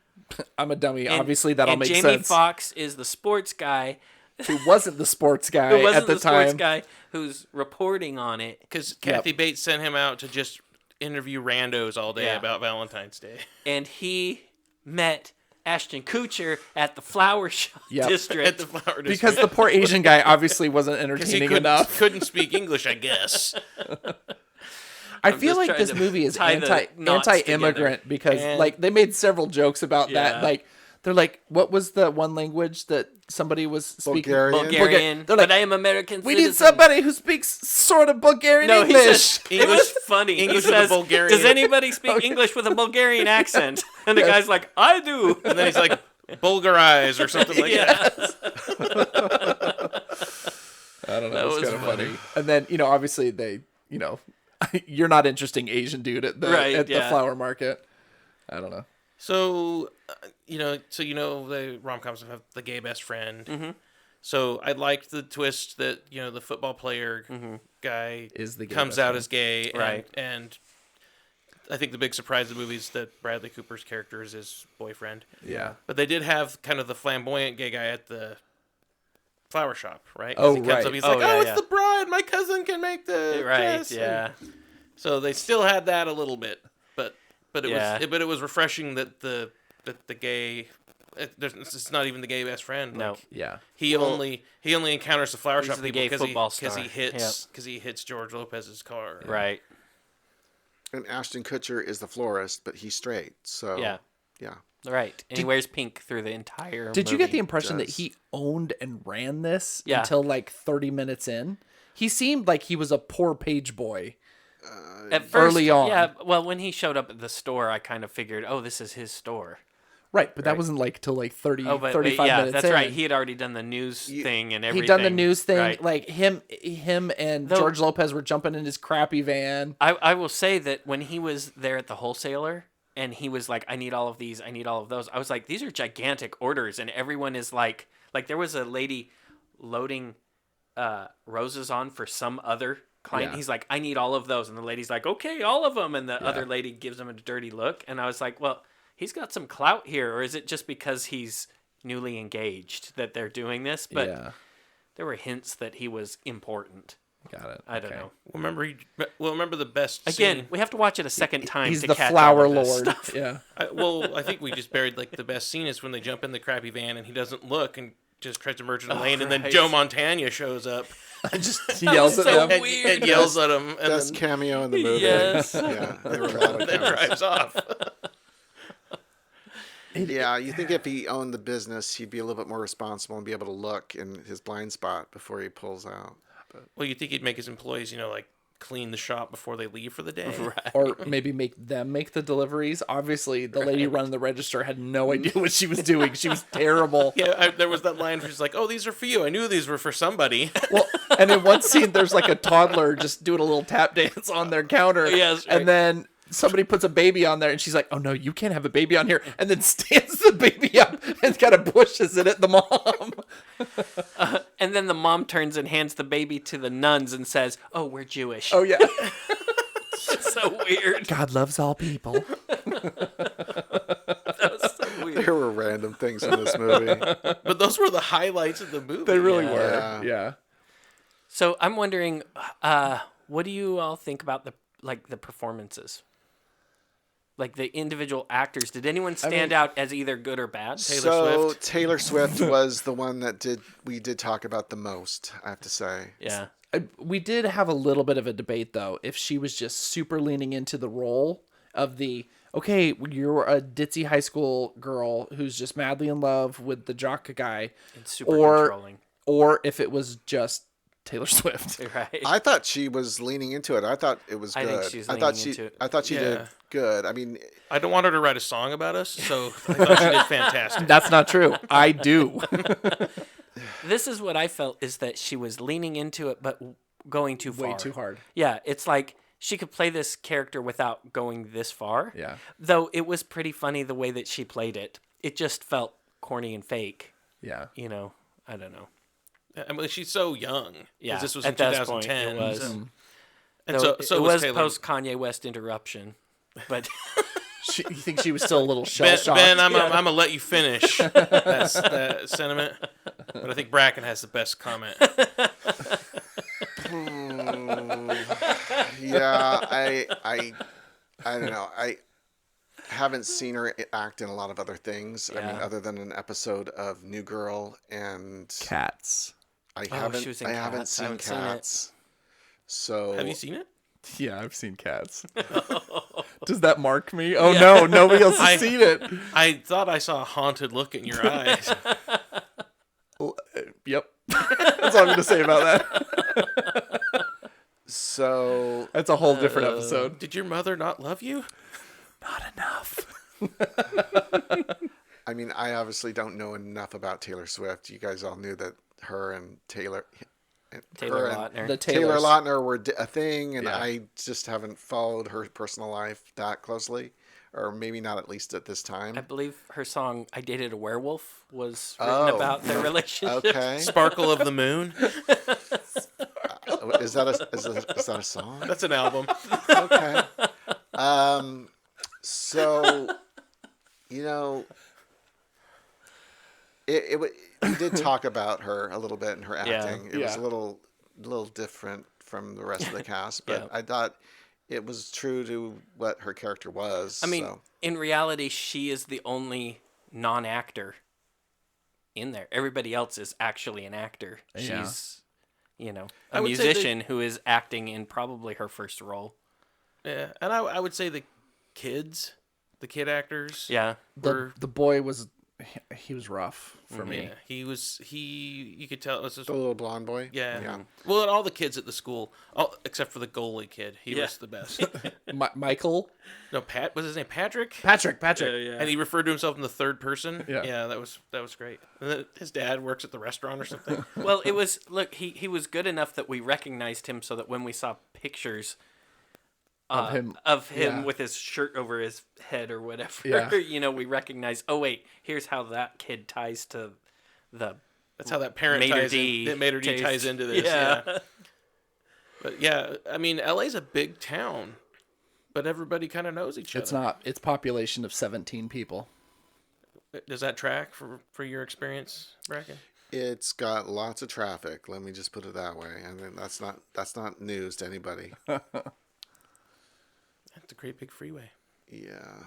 I'm a dummy. Obviously, that'll make Jamie sense. Foxx is the sports guy Who wasn't the sports guy who wasn't at the the time. sports guy who's reporting on it. Because Kathy Bates sent him out to just interview randos all day Yeah. about Valentine's Day. And he met Ashton Kutcher at the flower shop Yep. district. At the flower Because the poor Asian guy obviously wasn't entertaining enough. couldn't speak English, I guess. I I'm feel just like trying this to movie is tie the knots anti-immigrant because And- like they made several jokes about that. Yeah. Like they're like, what was the one language that somebody was speaking? Bulgarian. Bulgarian. They're like, but I am American we citizen. need somebody who speaks sort of Bulgarian No, English. he says, it was funny. English he with a says, Bulgarian- does anybody speak English with a Bulgarian accent? And the guy's like, I do. And then he's like, Bulgarize or something like that. I don't know. That It's was kind of funny. And then obviously they, you're not interesting Asian dude at the Right, the flower market. I don't know. So, the rom-coms have the gay best friend. Mm-hmm. So I liked the twist that, the football player guy Is the gay comes best out friend. as gay. Right. And I think the big surprise of the movie is that Bradley Cooper's character is his boyfriend. Yeah. But they did have kind of the flamboyant gay guy at the flower shop, right? 'Cause Oh, he comes right. up, he's Oh, like, yeah, it's yeah. the bride. My cousin can make the Right, dress. yeah. And so they still had that a little bit, but Yeah. it was refreshing that the gay. It's not even the gay best friend. No. Like, Yeah. he only encounters the flower He's shop the people gay football because star. he hits George Lopez's car. Right. And Ashton Kutcher is the florist, but he's straight. So Yeah. yeah. Right. And he wears pink through the entire Did you get the movie. impression that does. he owned and ran this Yeah. until like 30 minutes in? He seemed like he was a poor page boy. At first, early on? Yeah, well, when he showed up at the store, I kind of figured, oh, this is his store. Right, but that wasn't like till like 30, Oh, but 35 yeah, minutes that's in. right. He had already done the news thing and everything. He'd done the news thing. Right. Like him and Though- George Lopez were jumping in his crappy van. I will say that when he was there at the wholesaler and he was like, I need all of these, I need all of those, I was like, these are gigantic orders. And everyone is like there was a lady loading roses on for some other client. Yeah. He's like, I need all of those. And the lady's like, okay, all of them. And the other lady gives him a dirty look. And I was like, well, he's got some clout here. Or is it just because he's newly engaged that they're doing this? But Yeah, there were hints that he was important. got it. I don't Okay. know. Remember the best Again, scene. we have to watch it a second time He's to the catch flower all of this lord. stuff. Yeah. I think we just buried like the best scene is when they jump in the crappy van and he doesn't look and just tries to merge in the lane, and then right. Joe Montana shows up And just yells at so them. weird. and yells at him, and Best then cameo in the movie. Yes. Yeah. There were a lot of then cameos. drives off. Yeah, you think if he owned the business, he'd be a little bit more responsible and be able to look in his blind spot before he pulls out. Well, you think he'd make his employees, like clean the shop before they leave for the day. Right. Or maybe make them make the deliveries. Obviously, the lady running the register had no idea what she was doing. She was terrible. Yeah, there was that line where she's like, "Oh, these are for you. I knew these were for somebody." Well, and in one scene, there's like a toddler just doing a little tap dance on their counter. Yes, right. And then somebody puts a baby on there, and she's like, "Oh no, you can't have a baby on here." And then stands the baby up and kind of pushes it at the mom. And then the mom turns and hands the baby to the nuns and says, "Oh, we're Jewish." Oh yeah. It's so weird. God loves all people. That was so weird. There were random things in this movie. But those were the highlights of the movie. They really Yeah. were. Yeah. So I'm wondering, what do you all think about the performances? Like the individual actors, did anyone stand out as either good or bad? Swift. Taylor Swift was the one that we did talk about the most, I have to say. Yeah. We did have a little bit of a debate, though, if she was just super leaning into the role of okay, you're a ditzy high school girl who's just madly in love with the jock guy. And super controlling. Or if it was just Taylor Swift. Right. I thought she was leaning into it. I thought it was good. I think she's I thought leaning into it. I thought she did good. I mean, I don't want her to write a song about us, so I thought she did fantastic. That's not true. I do. This is what I felt, is that she was leaning into it, but going too far. Way too hard. Yeah, it's like she could play this character without going this far. Yeah. Though it was pretty funny the way that she played it. It just felt corny and fake. Yeah. You know, I don't know. I mean, she's so young. 'Cause Yeah, this was in at that point, 2010. it was. And Though so it was Taylor. post Kanye West interruption, but You think she was still a little Ben, shell-shocked? I'm gonna let you finish that sentiment, but I think Bracken has the best comment. yeah, I don't know. I haven't seen her act in a lot of other things. I mean, Yeah. other than an episode of New Girl and Cats. I she haven't was in I haven't Cats. I seen haven't seen it. Cats. So Have you seen it? Yeah, I've seen Cats. Does that mark me? Oh no, nobody else has seen it. I thought I saw a haunted look in your eyes. Yep. That's all I'm going to say about that. So That's a whole different episode. Did your mother not love you? Not enough. I mean, I obviously don't know enough about Taylor Swift. You guys all knew that her and Taylor Lautner. The Taylor Taylors. Lautner were a thing, and Yeah. I just haven't followed her personal life that closely, or maybe not at least at this time. I believe her song "I Dated a Werewolf" was written about their relationship. Okay, Sparkle of the Moon. is that a song? That's an album. Okay. So, you know, we did talk about her a little bit in her acting. It was a little different from the rest of the cast, but I thought it was true to what her character was. I mean, in reality, she is the only non-actor in there. Everybody else is actually an actor. Yeah. She's, you know, I a would say musician who is acting in probably her first role. Yeah, and I would say the kid actors. Yeah. were The boy was, he was rough for me. Yeah, you could tell it was just, the little blonde boy. yeah. Well, and all the kids at the school, except for the goalie kid, he was the best. Michael? No, was his name Patrick? Patrick. And he referred to himself in the third person. Yeah. that was great. And then his dad works at the restaurant or something. Well, it was, look, he was good enough that we recognized him, so that when we saw pictures Of him. yeah, with his shirt over his head or whatever, Yeah. you know, we recognize, oh wait, here's how that kid ties to the That's how that parent Mater ties D in, Mater D taste. ties into this. Yeah. But yeah, I mean, LA's a big town, but everybody kind of knows each It's other. not. It's population of 17 people. Does that track for your experience, Bracken? It's got lots of traffic. Let me just put it that way. And then that's not news to anybody. It's a great big freeway. Yeah.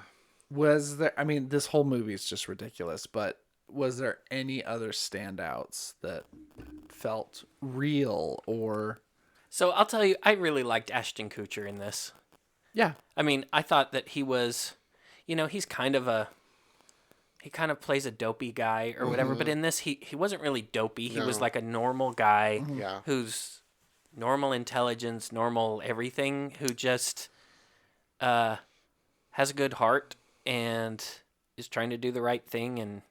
Was there, I mean, this whole movie is just ridiculous, but was there any other standouts that felt real or... So I'll tell you, I really liked Ashton Kutcher in this. Yeah. I mean, I thought that he was, you know, he kind of plays a dopey guy or whatever, but in this, he wasn't really dopey. He was like a normal guy Yeah. who's, normal intelligence, normal everything, who just has a good heart and is trying to do the right thing. And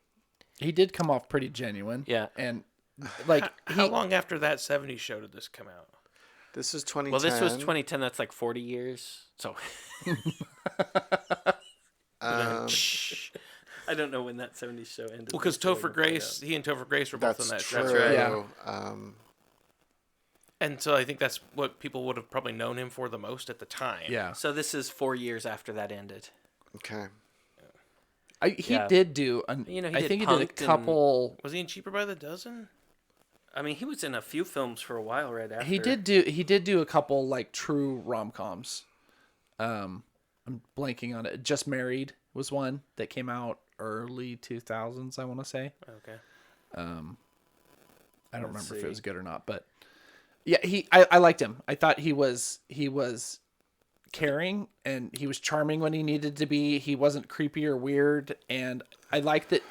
he did come off pretty genuine. Yeah. And like how long after that 70s show did this come out? This is 2010. well, this was 2010. That's like 40 years. So I don't know when that 70s show ended. Well, because Topher Grace, he and Topher Grace were both on that show. True. That's right. Yeah. And so I think that's what people would have probably known him for the most at the time. Yeah. So this is 4 years after that ended. Okay. He did do. He I did think he did a Punk'd couple. Was he in Cheaper by the Dozen? I mean, he was in a few films for a while right after. He did do a couple like true rom-coms. I'm blanking on it. Just Married was one that came out early 2000s, I want to say. Okay. I don't remember if it was good or not, but yeah, I liked him. I thought he was caring and he was charming when he needed to be. He wasn't creepy or weird, and I liked that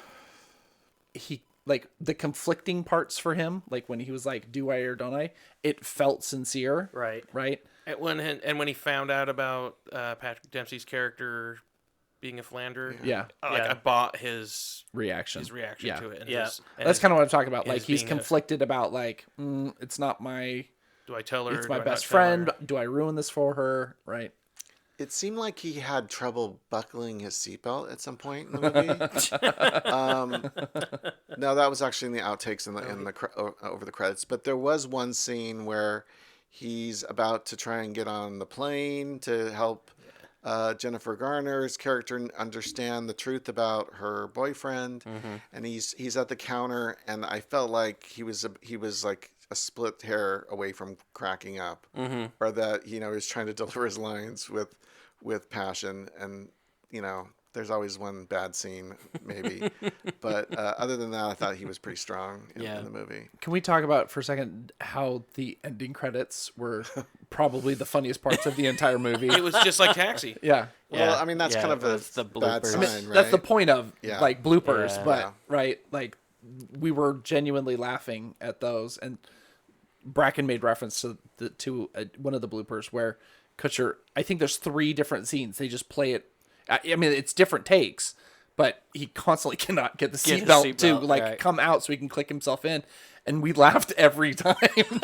he like the conflicting parts for him, like when he was like, do I or don't I? It felt sincere. Right. And when he found out about Patrick Dempsey's character being a philanderer, I bought his reaction to it. And that's kind of what I'm talking about. and Like his he's being conflicted about like, it's not my. do I tell her? It's do my I not best tell friend. her? Do I ruin this for her? Right. It seemed like he had trouble buckling his seatbelt at some point in the movie. No, that was actually in the outtakes over the credits. But there was one scene where he's about to try and get on the plane to help Jennifer Garner's character understand the truth about her boyfriend, and he's at the counter, and I felt like he was like a split hair away from cracking up, or that he was trying to deliver his lines with passion, and there's always one bad scene maybe, but other than that, I thought he was pretty strong in the movie. Can we talk about for a second how the ending credits were probably the funniest parts of the entire movie? It was just like Taxi. Yeah. Well, I mean, that's kind of the bad bloopers. sign, right? That's the point of like bloopers, Yeah. but right, like we were genuinely laughing at those, and Bracken made reference to one of the bloopers where Kutcher, I think there's 3 different scenes. They just play it. I mean, it's different takes, but he constantly cannot get the seatbelt to come out so he can click himself in, and we laughed every time. And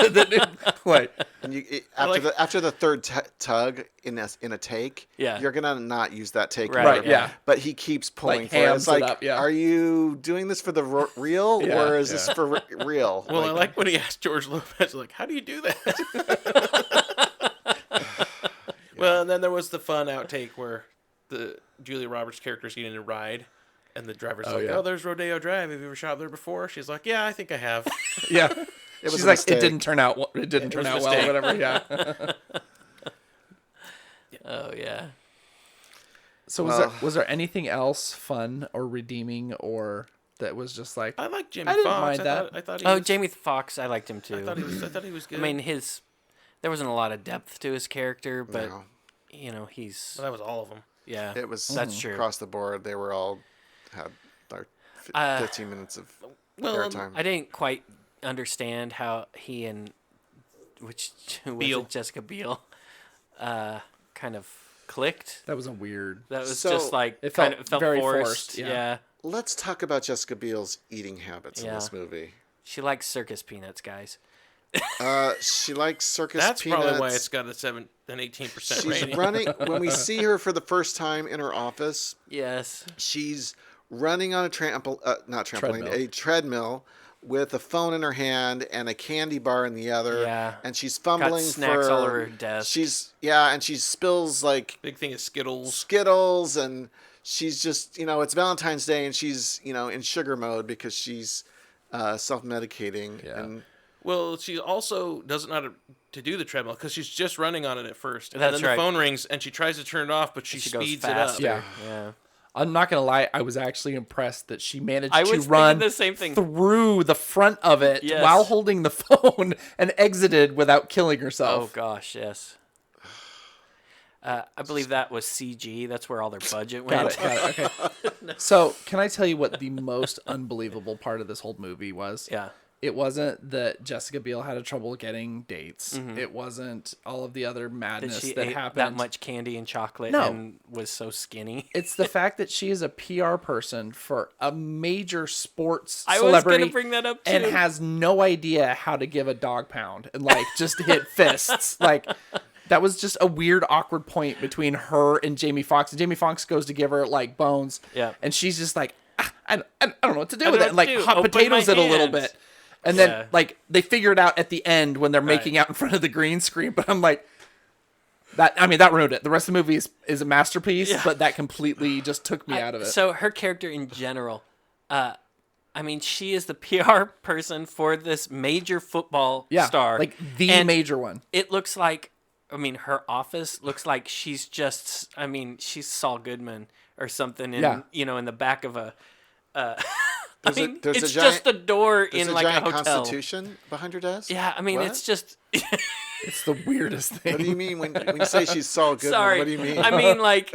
after the third tug in a take, you're gonna not use that take, right? Yeah. But he keeps pulling Like, for it. hams It's like, it up, yeah. Are you doing this for the real, or is this for real? Well, I like when he asked George Lopez, like, how do you do that? Well, and then there was the fun outtake where the Julia Roberts character is getting a ride, and the driver's oh, there's Rodeo Drive. Have you ever shot there before? She's like, yeah, I think I have. Yeah. She's like, mistake. It didn't turn out well, whatever, yeah. Oh, yeah. So was there anything else fun or redeeming or that was just like... I like Jamie I didn't Foxx. mind that. I thought he was, Jamie Foxx, I liked him too. I thought he was good. I mean, there wasn't a lot of depth to his character, but No. He's... Well, that was all of them. Yeah, It was that's true. across the board. They were all had like 15 minutes of airtime. I didn't quite understand how he and Jessica Biel kind of clicked. That was a weird... That was So, just like it felt very forced. yeah. Yeah. Let's talk about Jessica Biel's eating habits in this movie. She likes circus peanuts, guys. She likes circus That's peanuts. probably why it's got an 18% She's rating. running when we see her for the first time in her office. Yes. She's running on a treadmill with a phone in her hand and a candy bar in the other. Yeah. And she's fumbling got snacks all over her desk. And she spills like Big thing is Skittles. Skittles, and she's just, it's Valentine's Day and she's, in sugar mode because she's self-medicating. Yeah. And Well, she also doesn't know how to do the treadmill because she's just running on it at first. And That's then right. the phone rings and she tries to turn it off, but she She goes speeds it up. faster. Yeah. I'm not going to lie. I was actually impressed that she managed I to was run thinking the same thing. through the front of it Yes. while holding the phone and exited without killing Oh herself. gosh, yes. I believe that was CG. That's where all their budget Got went. it. Okay. So, can I tell you what the most unbelievable part of this whole movie was? Yeah. It wasn't that Jessica Biel had a trouble getting dates. It wasn't all of the other That madness she that ate happened. that much candy and chocolate No. and was so skinny. It's the fact that she is a PR person for a major sports I was celebrity going to bring that up too. and has no idea how to give a dog pound and like just hit fists. Like that was just a weird, awkward point between her and Jamie Foxx. And Jamie Foxx goes to give her like bones. Yeah. And she's just like, I don't know what to do I with don't it. know Like what to do. hot Open potatoes my it a little hands. bit. And then Yeah. like they figure it out at the end when they're making out in front of the green screen. But I'm like, that ruined it. The rest of the movie is a masterpiece, but that completely just took me out of it. So her character in general, I mean, she is the PR person for this major football star. Like the And major one. It looks like, I mean, her office looks like she's just, I mean, she's Saul Goodman or something in, in the back of a, There's it's a giant, just a door there's in like a giant hotel. Constitution behind her desk. Yeah, I mean, What? it's just, It's the weirdest thing. What do you mean when you say she's Saul Goodman? sorry. What do you mean? I mean, like,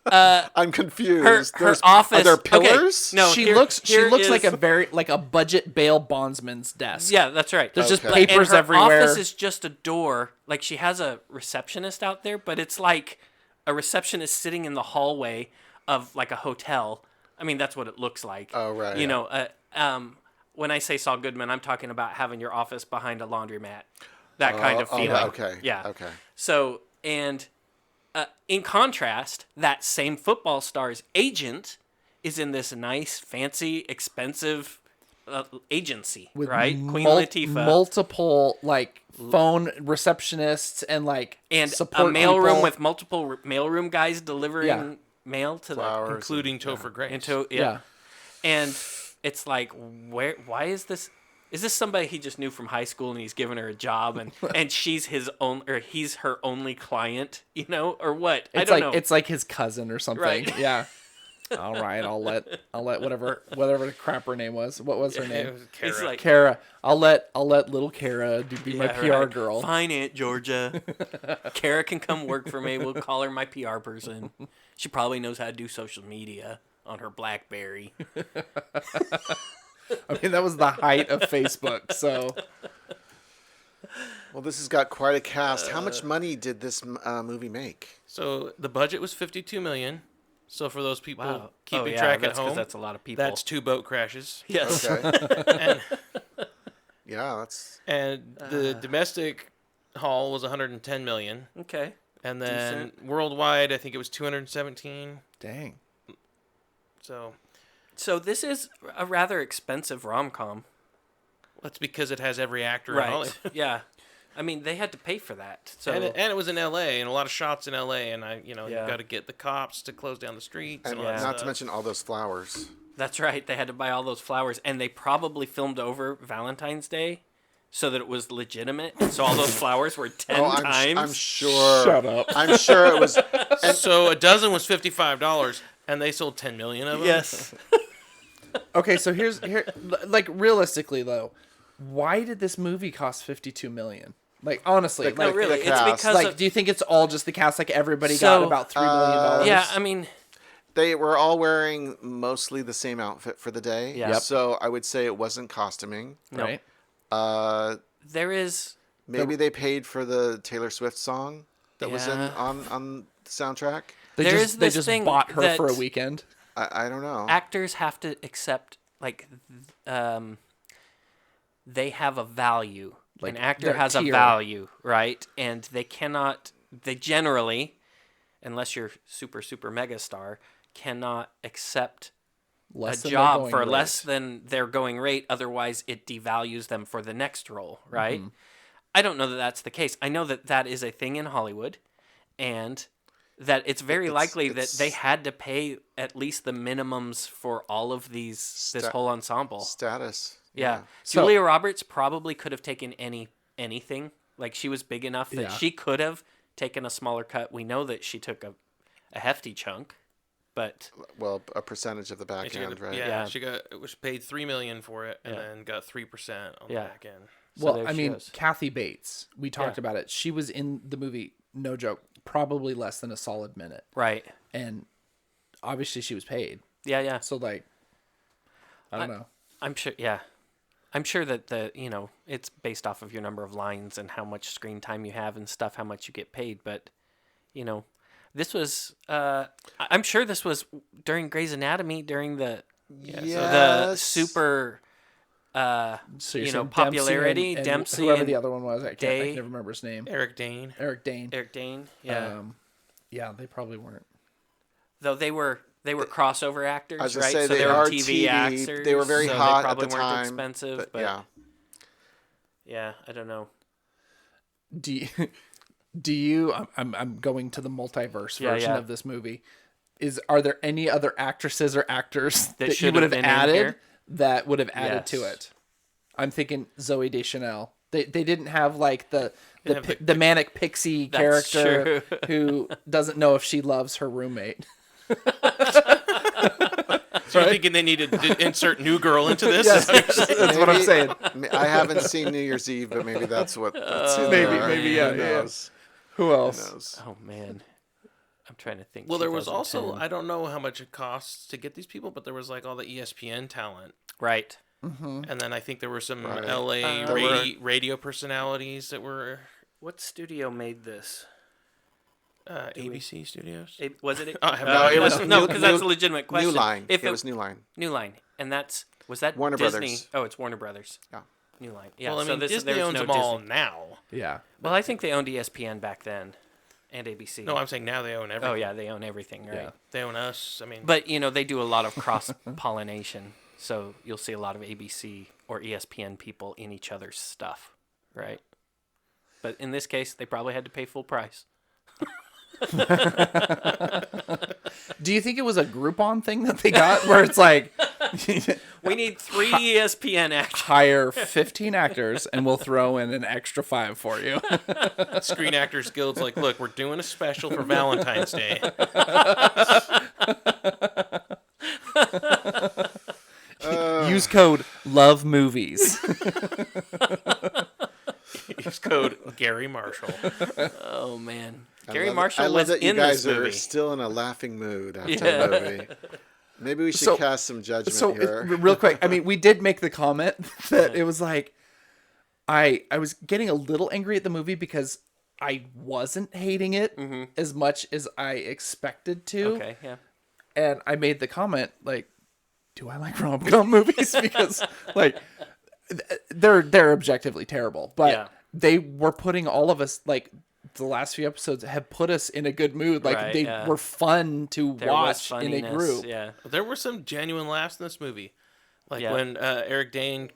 I'm confused. her office. Are there okay, pillars? no, she here- looks here like is- a budget bail bondsman's desk. Yeah, that's right. There's just Okay. papers and her everywhere. office is just a door. Like she has a receptionist out there, but it's like a receptionist sitting in the hallway of like a hotel. I mean, that's what it looks like. Oh, right, You yeah. know, when I say Saul Goodman, I'm talking about having your office behind a laundromat. That kind of feeling. okay. Yeah. Okay. So, and in contrast, that same football star's agent is in this nice, fancy, expensive agency, with right? Queen mul- Latifah. multiple like phone receptionists and like And support a mailroom people. with multiple mailroom guys delivering Yeah. mail to Flowers. including Topher Grace. yeah. And it's like, why is this? Is this somebody he just knew from high school and he's given her a job and she's his own, or he's her only client, or what? I It's don't like know. it's like his cousin or something. Right. Yeah. All right, I'll let whatever the crap her name was. What was her It name? was It's Kara. like, Kara. I'll let little Kara be my yeah, PR right. girl. Fine, Aunt Georgia. Kara can come work for me. We'll call her my PR person. She probably knows how to do social media on her BlackBerry. I mean, that was the height of Facebook. So Well, this has got quite a cast. How much money did this movie make? So the budget was $52 million. So for those people Wow. keeping track at that's 'cause home, that's a lot of people. that's 2 boat crashes. yes. Okay. and, Yeah, that's and the domestic haul was 110 million, Okay. and then worldwide I think it was 217. dang. So this is a rather expensive rom-com. That's because it has every actor in Right. Hollywood. Yeah. I mean, they had to pay for that. So And it was in L.A. and a lot of shots in L.A. and Yeah. you got to get the cops to close down the streets and and all that not to stuff. mention all those flowers. that's right. They had to buy all those flowers, and they probably filmed over Valentine's Day so that it was legitimate. And so all those flowers were 10 times. I'm sure. Shut up. I'm sure it was. So a dozen was $55, and they sold 10 million of them. Yes. Okay, so here, like realistically though, why did this movie cost $52 million? Like honestly, Like, No, like, really. the It's cast. because like of... do you think it's all just the cast? Like everybody So, got about $3 million? Yeah, I mean... They were all wearing mostly the same outfit for the day. Yeah. Yep. So I would say it wasn't costuming. No. Right. There is... Maybe they paid for the Taylor Swift song that was in Yeah. on the soundtrack. They There just is they this just thing bought her for a that- weekend. I don't know. Actors have to accept, like, they have a value. Like, An actor their has a tier. value, right? And they cannot... They generally, unless you're super, super mega star, cannot accept Less a than their job going for rate. less than their going rate. Otherwise, it devalues them for the next role, right? Mm-hmm. I don't know that that's the case. I know that that is a thing in Hollywood, and that it's very likely that they had to pay at least the minimums for all of this whole ensemble. Status. Yeah. So- Julia Roberts probably could have taken anything. Like, she was big enough that Yeah. she could have taken a smaller cut. We know that she took a hefty chunk, but Well, a percentage of the back She end, got, right? Yeah. she was paid $3 million for it, and Yeah. then got 3% on the Yeah. back end. so Well, there I she mean, is. Kathy Bates. We talked Yeah. about it. She was in the movie. No joke. Probably less than a solid minute, Right. and obviously she was paid. Yeah, yeah. So like, I don't know. I'm sure. Yeah, I'm sure that it's based off of your number of lines and how much screen time you have and stuff, how much you get paid. But, this was, I'm sure this was during Grey's Anatomy, during the super, So you're saying popularity. and Dempsey whoever and the other one was, I Day. can never remember his name. Eric Dane. Eric Dane. Yeah. Yeah, they probably weren't. Though they were crossover actors, I was right? gonna say So they were are TV actors. They were very so hot they probably at the weren't time. expensive, but yeah. yeah, I don't know. Do you? I'm going to the multiverse Yeah, version yeah. of this movie. Are there any other actresses or actors that you should would have have been in added here? that would have added to Yes. it? I'm thinking Zoe Deschanel. They didn't have like the have the manic pixie That's character true. who doesn't know if she loves her roommate. So you're thinking they needed to insert new girl into this? Yes, that's what I'm saying. I haven't seen New Year's Eve, but maybe that's what. That's in Maybe, there. maybe, Who yeah. knows? Who Who else? knows? Oh man, I'm trying to think. Well, there was also 2010. I don't know how much it costs to get these people, but there was like all the ESPN talent, right. and then I think there were some Right. LA There were- radio personalities that were What studio made this? ABC Studios. Was it? Oh, I have no idea. it was New- no, because that's a New- legitimate question. New Line. If It was New Line. New Line, and was that Warner Disney? Brothers. Oh, it's Warner Brothers. Yeah. New Line. Yeah. Well, I mean, so Disney there's owns no them all Disney. now. Yeah. Well, I think they owned ESPN back then, and ABC. No, I'm saying now they own everything. Oh yeah, they own everything, right? Yeah. They own us. I mean, But they do a lot of cross pollination, so you'll see a lot of ABC or ESPN people in each other's stuff, right? But in this case, they probably had to pay full price. Do you think it was a Groupon thing that they got where it's like We need 3 ESPN actors. hire 15 actors and we'll throw in an extra 5 for you? Screen Actors Guild's like, look, we're doing a special for Valentine's Day. Use code LOVE MOVIES. Use code Gary Marshall. Oh man, I Gary love- Marshall I love was that you in guys this are movie. still in a laughing mood after Yeah. the movie. Maybe we should So- cast some judgment So here. real quick, I mean, we did make the comment that it was like I was getting a little angry at the movie because I wasn't hating it as much as I expected to. Okay, yeah. And I made the comment like, do I like rom-com movies? Because like they're objectively terrible, but Yeah. they were putting all of us, like, the last few episodes have put us in a good mood. Like Right, they yeah. were fun to There was watch in a funniness, group. Yeah. There were some genuine laughs in this movie. Like Yeah. when Eric Dane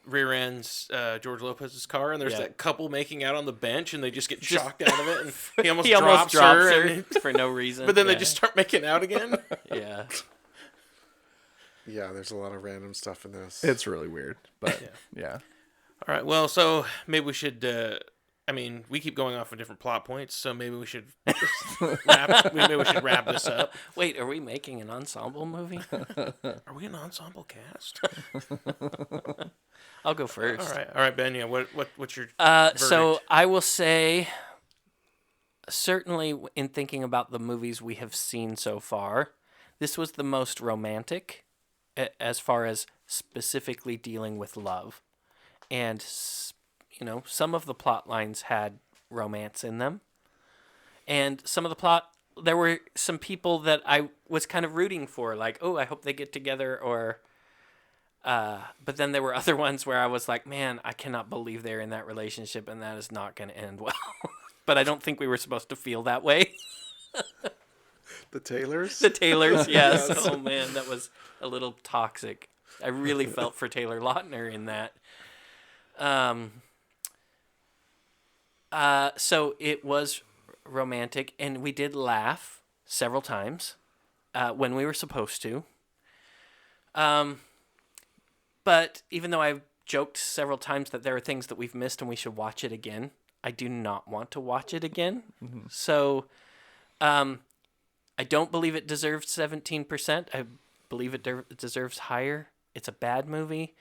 rear ends George Lopez's car, and there's Yeah. that couple making out on the bench, and they just get shocked out of it, and he almost, He almost drops her and- for no reason. but then yeah. they just start making out again. Yeah. Yeah, there's a lot of random stuff in this. It's really weird, but yeah. All right, well, so maybe we should. I mean, we keep going off of different plot points, so maybe we should wrap this up. Wait, are we making an ensemble movie? Are we an ensemble cast? I'll go first. All right, Ben. Yeah, what's your So verdict? I will say, certainly in thinking about the movies we have seen so far, this was the most romantic as far as specifically dealing with love. And, some of the plot lines had romance in them. And some of the plot, there were some people that I was kind of rooting for, like, oh, I hope they get together, or... but then there were other ones where I was like, man, I cannot believe they're in that relationship and that is not going to end well. But I don't think we were supposed to feel that way. The Taylors? The Taylors, yes. Oh, man, that was a little toxic. I really felt for Taylor Lautner in that. So it was romantic, and we did laugh several times when we were supposed to. But even though I've joked several times that there are things that we've missed and we should watch it again, I do not want to watch it again. Mm-hmm. So I don't believe it deserves 17%. I believe it deserves higher. It's a bad movie.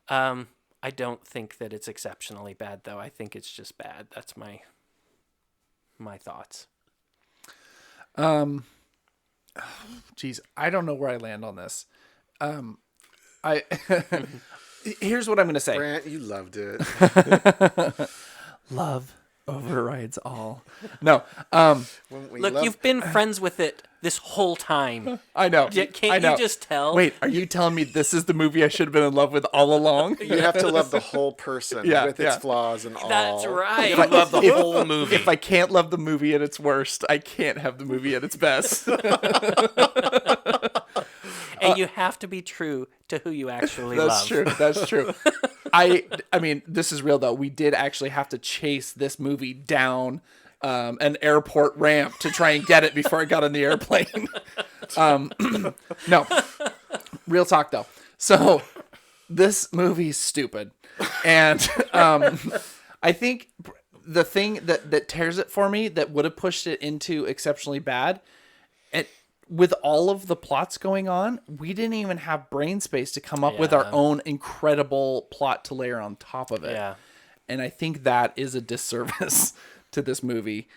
I don't think that it's exceptionally bad, though. I think it's just bad. That's my thoughts. Geez, I don't know where I land on this. I Here's what I'm going to say. Brant, you loved it. Love overrides all. No. Look, you've been friends with it this whole time. I know. Can't you just tell? Wait, are you telling me this is the movie I should have been in love with all along? You have to love the whole person with its flaws and all. That's right. You love the whole movie. If I can't love the movie at its worst, I can't have the movie at its best. And you have to be true to who you actually That's love. true. That's true. I mean, this is real though. We did actually have to chase this movie down an airport ramp to try and get it before I got on the airplane. No, real talk though. So this movie's stupid, and I think the thing that tears it for me, that would have pushed it into exceptionally bad, and with all of the plots going on, we didn't even have brain space to come up with our own incredible plot to layer on top of it. Yeah. And I think that is a disservice to this movie.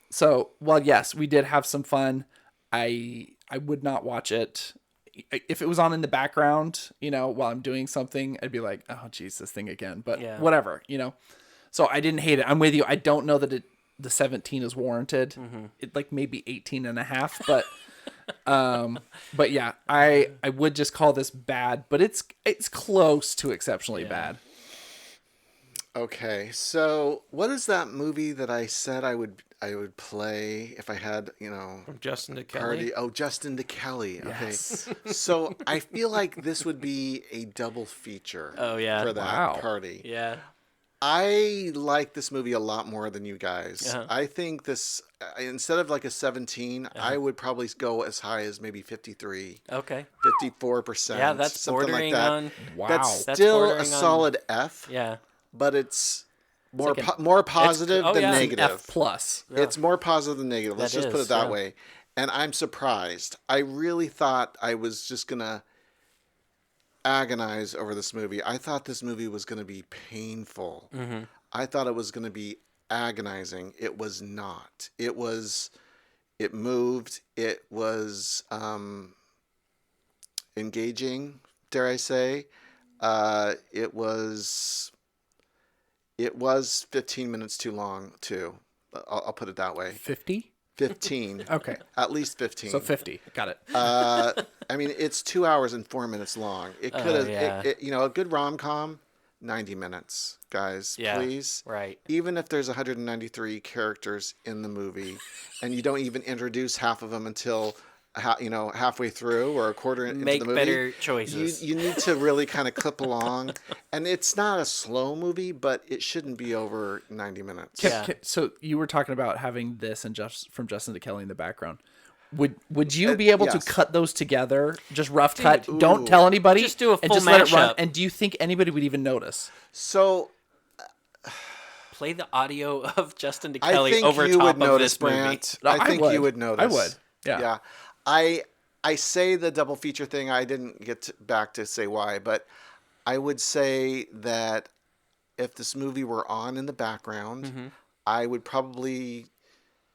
So while yes, we did have some fun, I would not watch it. If it was on in the background, while I'm doing something, I'd be like, oh geez, this thing again. But whatever, So I didn't hate it. I'm with you. I don't know that the 17 is warranted. It like maybe 18 and a half, but yeah, I would just call this bad, but it's close to exceptionally bad. Okay, so what is that movie that I said I would play if I had, From Justin to Kelly. party? Oh, Justin to Kelly. Okay, Yes. so I feel like this would be a double feature. Oh, yeah. For that Wow. party. Yeah. I like this movie a lot more than you guys. Uh-huh. I think this, instead of like a 17, I would probably go as high as maybe 53, Okay. 54%. Yeah, that's something bordering like that. on. Wow. That's That's still bordering a on- solid F, Yeah. but it's more like more positive oh, than yeah. negative. F plus. It's more positive than negative. Let's That just put is, it that yeah. way. And I'm surprised. I really thought I was just going to agonize over this movie. I thought this movie was going to be painful. Mm-hmm. I thought it was going to be agonizing. It was not. It moved. It was engaging, dare I say. It was 15 minutes too long, too. I'll put it that way. 50? 15. Okay. At least 15. So 50. Got it. I mean, it's 2 hours and 4 minutes long. It could have, yeah. a good rom-com, 90 minutes, guys, Yeah. please. Right. Even if there's 193 characters in the movie, and you don't even introduce half of them until, halfway through or a quarter into Make the movie. better choices. You need to really kind of clip along. And it's not a slow movie, but it shouldn't be over 90 minutes. Yeah. So you were talking about having this and from Justin to Kelly in the background. Would you be able to yes. cut those together? Just rough cut. Don't tell anybody. Just do a and full just let it run. mashup. And do you think anybody would even notice? So Play the audio of Justin to I Kelly think over you top would of notice, this movie. Brant. No, I think you would notice. I would. Yeah. I say the double feature thing. I didn't get back to say why, but I would say that if this movie were on in the background, I would probably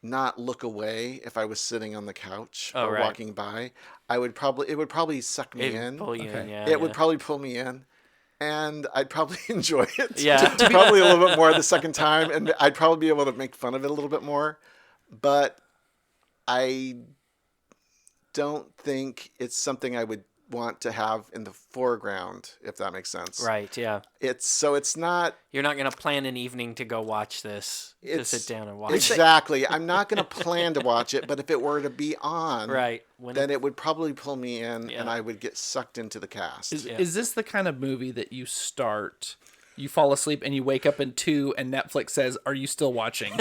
not look away if I was sitting on the couch or right. walking by. It would probably suck me in. Pull you in, Okay. yeah, It would probably pull me in. And I'd probably enjoy it. Yeah. Probably a little bit more the second time. And I'd probably be able to make fun of it a little bit more. But I don't think it's something I would want to have in the foreground, if that makes sense. Right, yeah. It's not You're not going to plan an evening to go watch this, to sit down and watch it. exactly. I'm not going to plan to watch it, but if it were to be on, Right. then it would probably pull me in, Yeah. and I would get sucked into the cast. Is this the kind of movie that you start, you fall asleep, and you wake up in 2, and Netflix says, "Are you still watching?"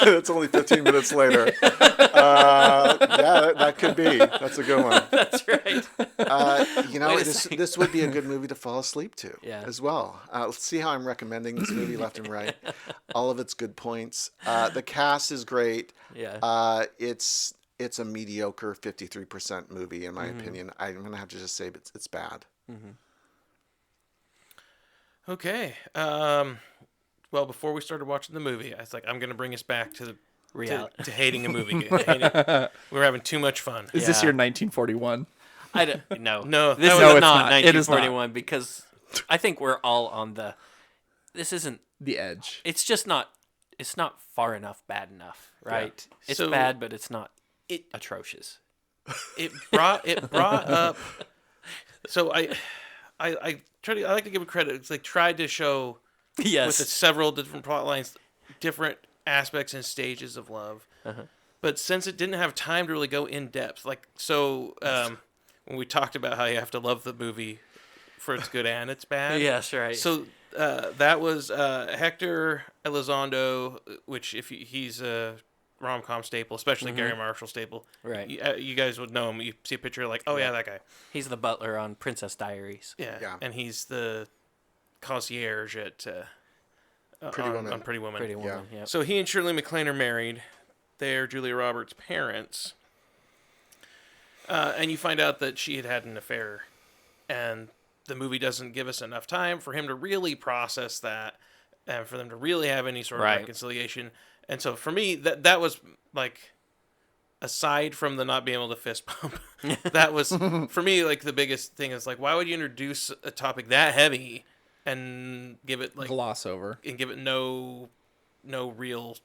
It's only 15 minutes later. Yeah, that could be. That's a good one. That's right. This would be a good movie to fall asleep to as well. Let's see how I'm recommending this movie left and right. All of its good points. The cast is great. Yeah. It's a mediocre 53% movie, in my opinion. I'm going to have to just say it's bad. Okay. Well, before we started watching the movie, I was like, I'm going to bring us back to Reality. to hating a movie. We were having too much fun. Is this your 1941? I don't know. No, This that is was- not It is not. 1941 because I think we're all on the. This isn't. The edge. It's just not. It's not far enough, bad enough, right? It's So- bad, but it's not It atrocious. it brought up. So I like to give it credit. It's like tried to show Yes. with its several different plot lines, different aspects and stages of love. But since it didn't have time to really go in depth, like when we talked about how you have to love the movie for its good and its bad. Yes, right. So that was Hector Elizondo, which if he's a rom-com staple, especially Gary Marshall staple. Right. You guys would know him. You see a picture like, oh yeah, that guy. He's the butler on Princess Diaries. Yeah. And he's the concierge at Pretty Woman. on Pretty Woman. Pretty Woman. Yeah. So he and Shirley MacLaine are married. They're Julia Roberts' parents. And you find out that she had an affair. And the movie doesn't give us enough time for him to really process that and for them to really have any sort of Right. reconciliation. And so for me, that was like, aside from the not being able to fist bump, that was, for me, like the biggest thing is like, why would you introduce a topic that heavy and give it like Gloss over. and give it no real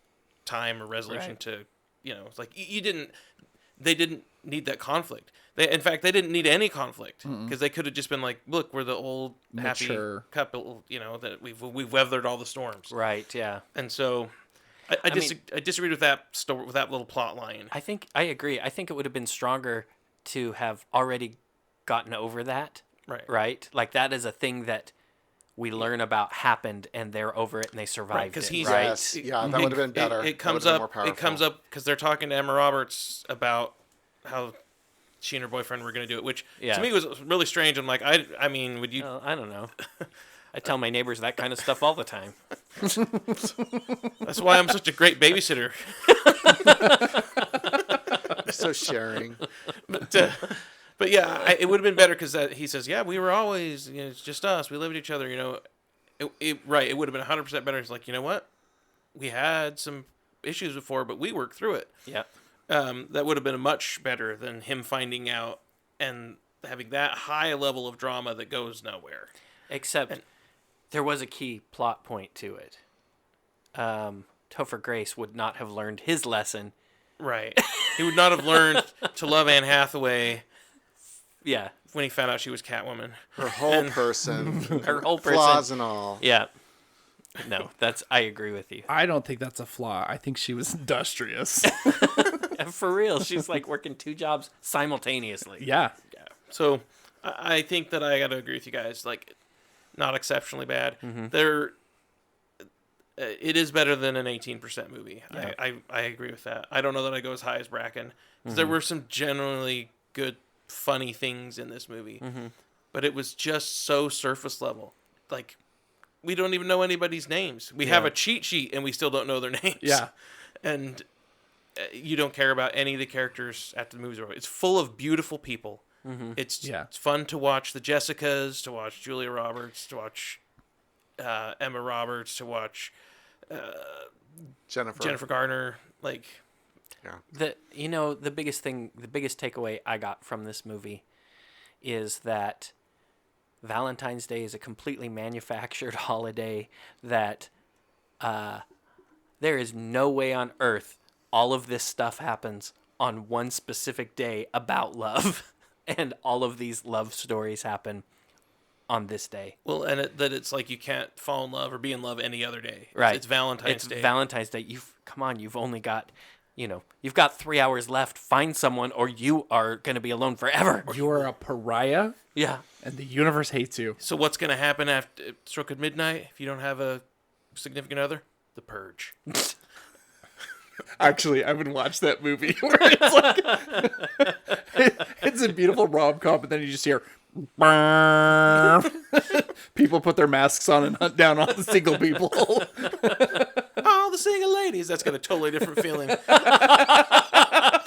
time or resolution Right. to, it's like they didn't need that conflict. In fact, they didn't need any conflict because they could have just been like, look, we're the old happy Mature. couple, that we've weathered all the storms. Right. Yeah. And so I disagreed with that story, with that little plot line. I agree. I think it would have been stronger to have already gotten over that. Right. Right. Like that is a thing that we learn about happened, and they're over it, and they survived 'cause it. he's- Right. Yes, yeah, that would have been better. It That comes would have been more up. It powerful. comes up because they're talking to Emma Roberts about how she and her boyfriend were going to do it, which Yeah. to me was really strange. I'm like, I mean, would you? Well, I don't know. I tell my neighbors that kind of stuff all the time. That's why I'm such a great babysitter. So sharing. But yeah, it would have been better because he says, yeah, we were always, it's just us. We lived with each other, It would have been 100% better. It's like, you know what? We had some issues before, but we worked through it. Yeah. That would have been much better than him finding out and having that high level of drama that goes nowhere. Except there was a key plot point to it. Topher Grace would not have learned his lesson. Right. He would not have learned to love Anne Hathaway Yeah. when he found out she was Catwoman. Her whole person. Her whole person. Flaws and all. Yeah. No, I agree with you. I don't think that's a flaw. I think she was industrious. For real, she's like working 2 jobs simultaneously. Yeah. So I think that I got to agree with you guys. Like, not exceptionally bad. Mm-hmm. It is better than an 18% movie. Yeah. I agree with that. I don't know that I go as high as Bracken. 'Cause there were some genuinely good, funny things in this movie. But it was just so surface level. Like, we don't even know anybody's names. We have a cheat sheet and we still don't know their names. Yeah. And you don't care about any of the characters at the movies. It's full of beautiful people. It's fun to watch the Jessicas, to watch Julia Roberts, to watch Emma Roberts, to watch Jennifer Garner. Like, The biggest takeaway I got from this movie is that Valentine's Day is a completely manufactured holiday that there is no way on earth all of this stuff happens on one specific day about love, and all of these love stories happen on this day. well, and it's like you can't fall in love or be in love any other day. Right. It's Valentine's Day. Valentine's Day. You've only got, you've got 3 hours left. Find someone or you are going to be alone forever. You are a pariah, Yeah. and the universe hates you. So what's going to happen after stroke at midnight if you don't have a significant other? The Purge. Actually, I would watch that movie where it's like it's a beautiful rom-com, but then you just hear people put their masks on and hunt down all the single people. Oh, the single ladies. That's got a totally different feeling. Oh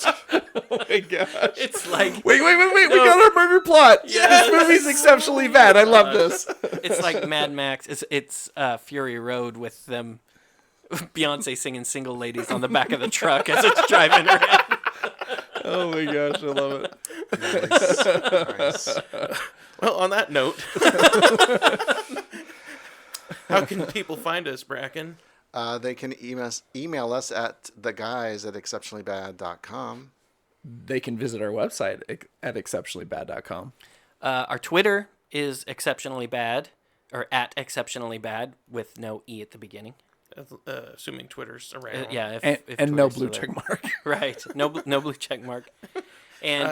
my gosh. It's like Wait, we got our murder plot. Yes. This movie's exceptionally bad. I love this. it's like Mad Max. It's Fury Road with them, Beyonce singing "Single Ladies" on the back of the truck as it's driving around. Oh my gosh, I love it. Nice. Well, on that note, how can people find us, Bracken? They can email us at theguys@exceptionallybad.com. They can visit our website at exceptionallybad.com. Our Twitter is exceptionally bad, or at exceptionally bad with no E at the beginning. Assuming Twitter's around. Yeah, And Twitter's no still blue there. check mark. Right, no blue check mark. And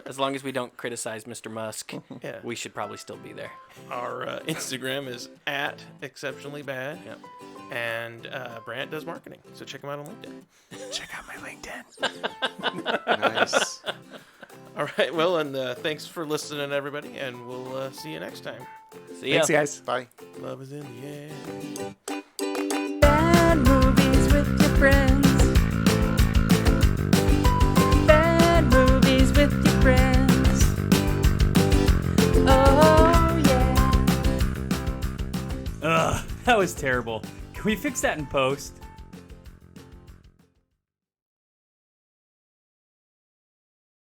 as long as we don't criticize Mr. Musk, Yeah. we should probably still be there. Our Instagram is at exceptionally bad. Yep. And Brant does marketing, so check him out on LinkedIn. Check out my LinkedIn. Nice. All right, well, and thanks for listening, everybody, and we'll see you next time. See ya. Thanks, guys. Bye. Love is in the air. Bad movies with your friends. Bad movies with your friends. Oh, yeah. Ugh, that was terrible. Can we fix that in post?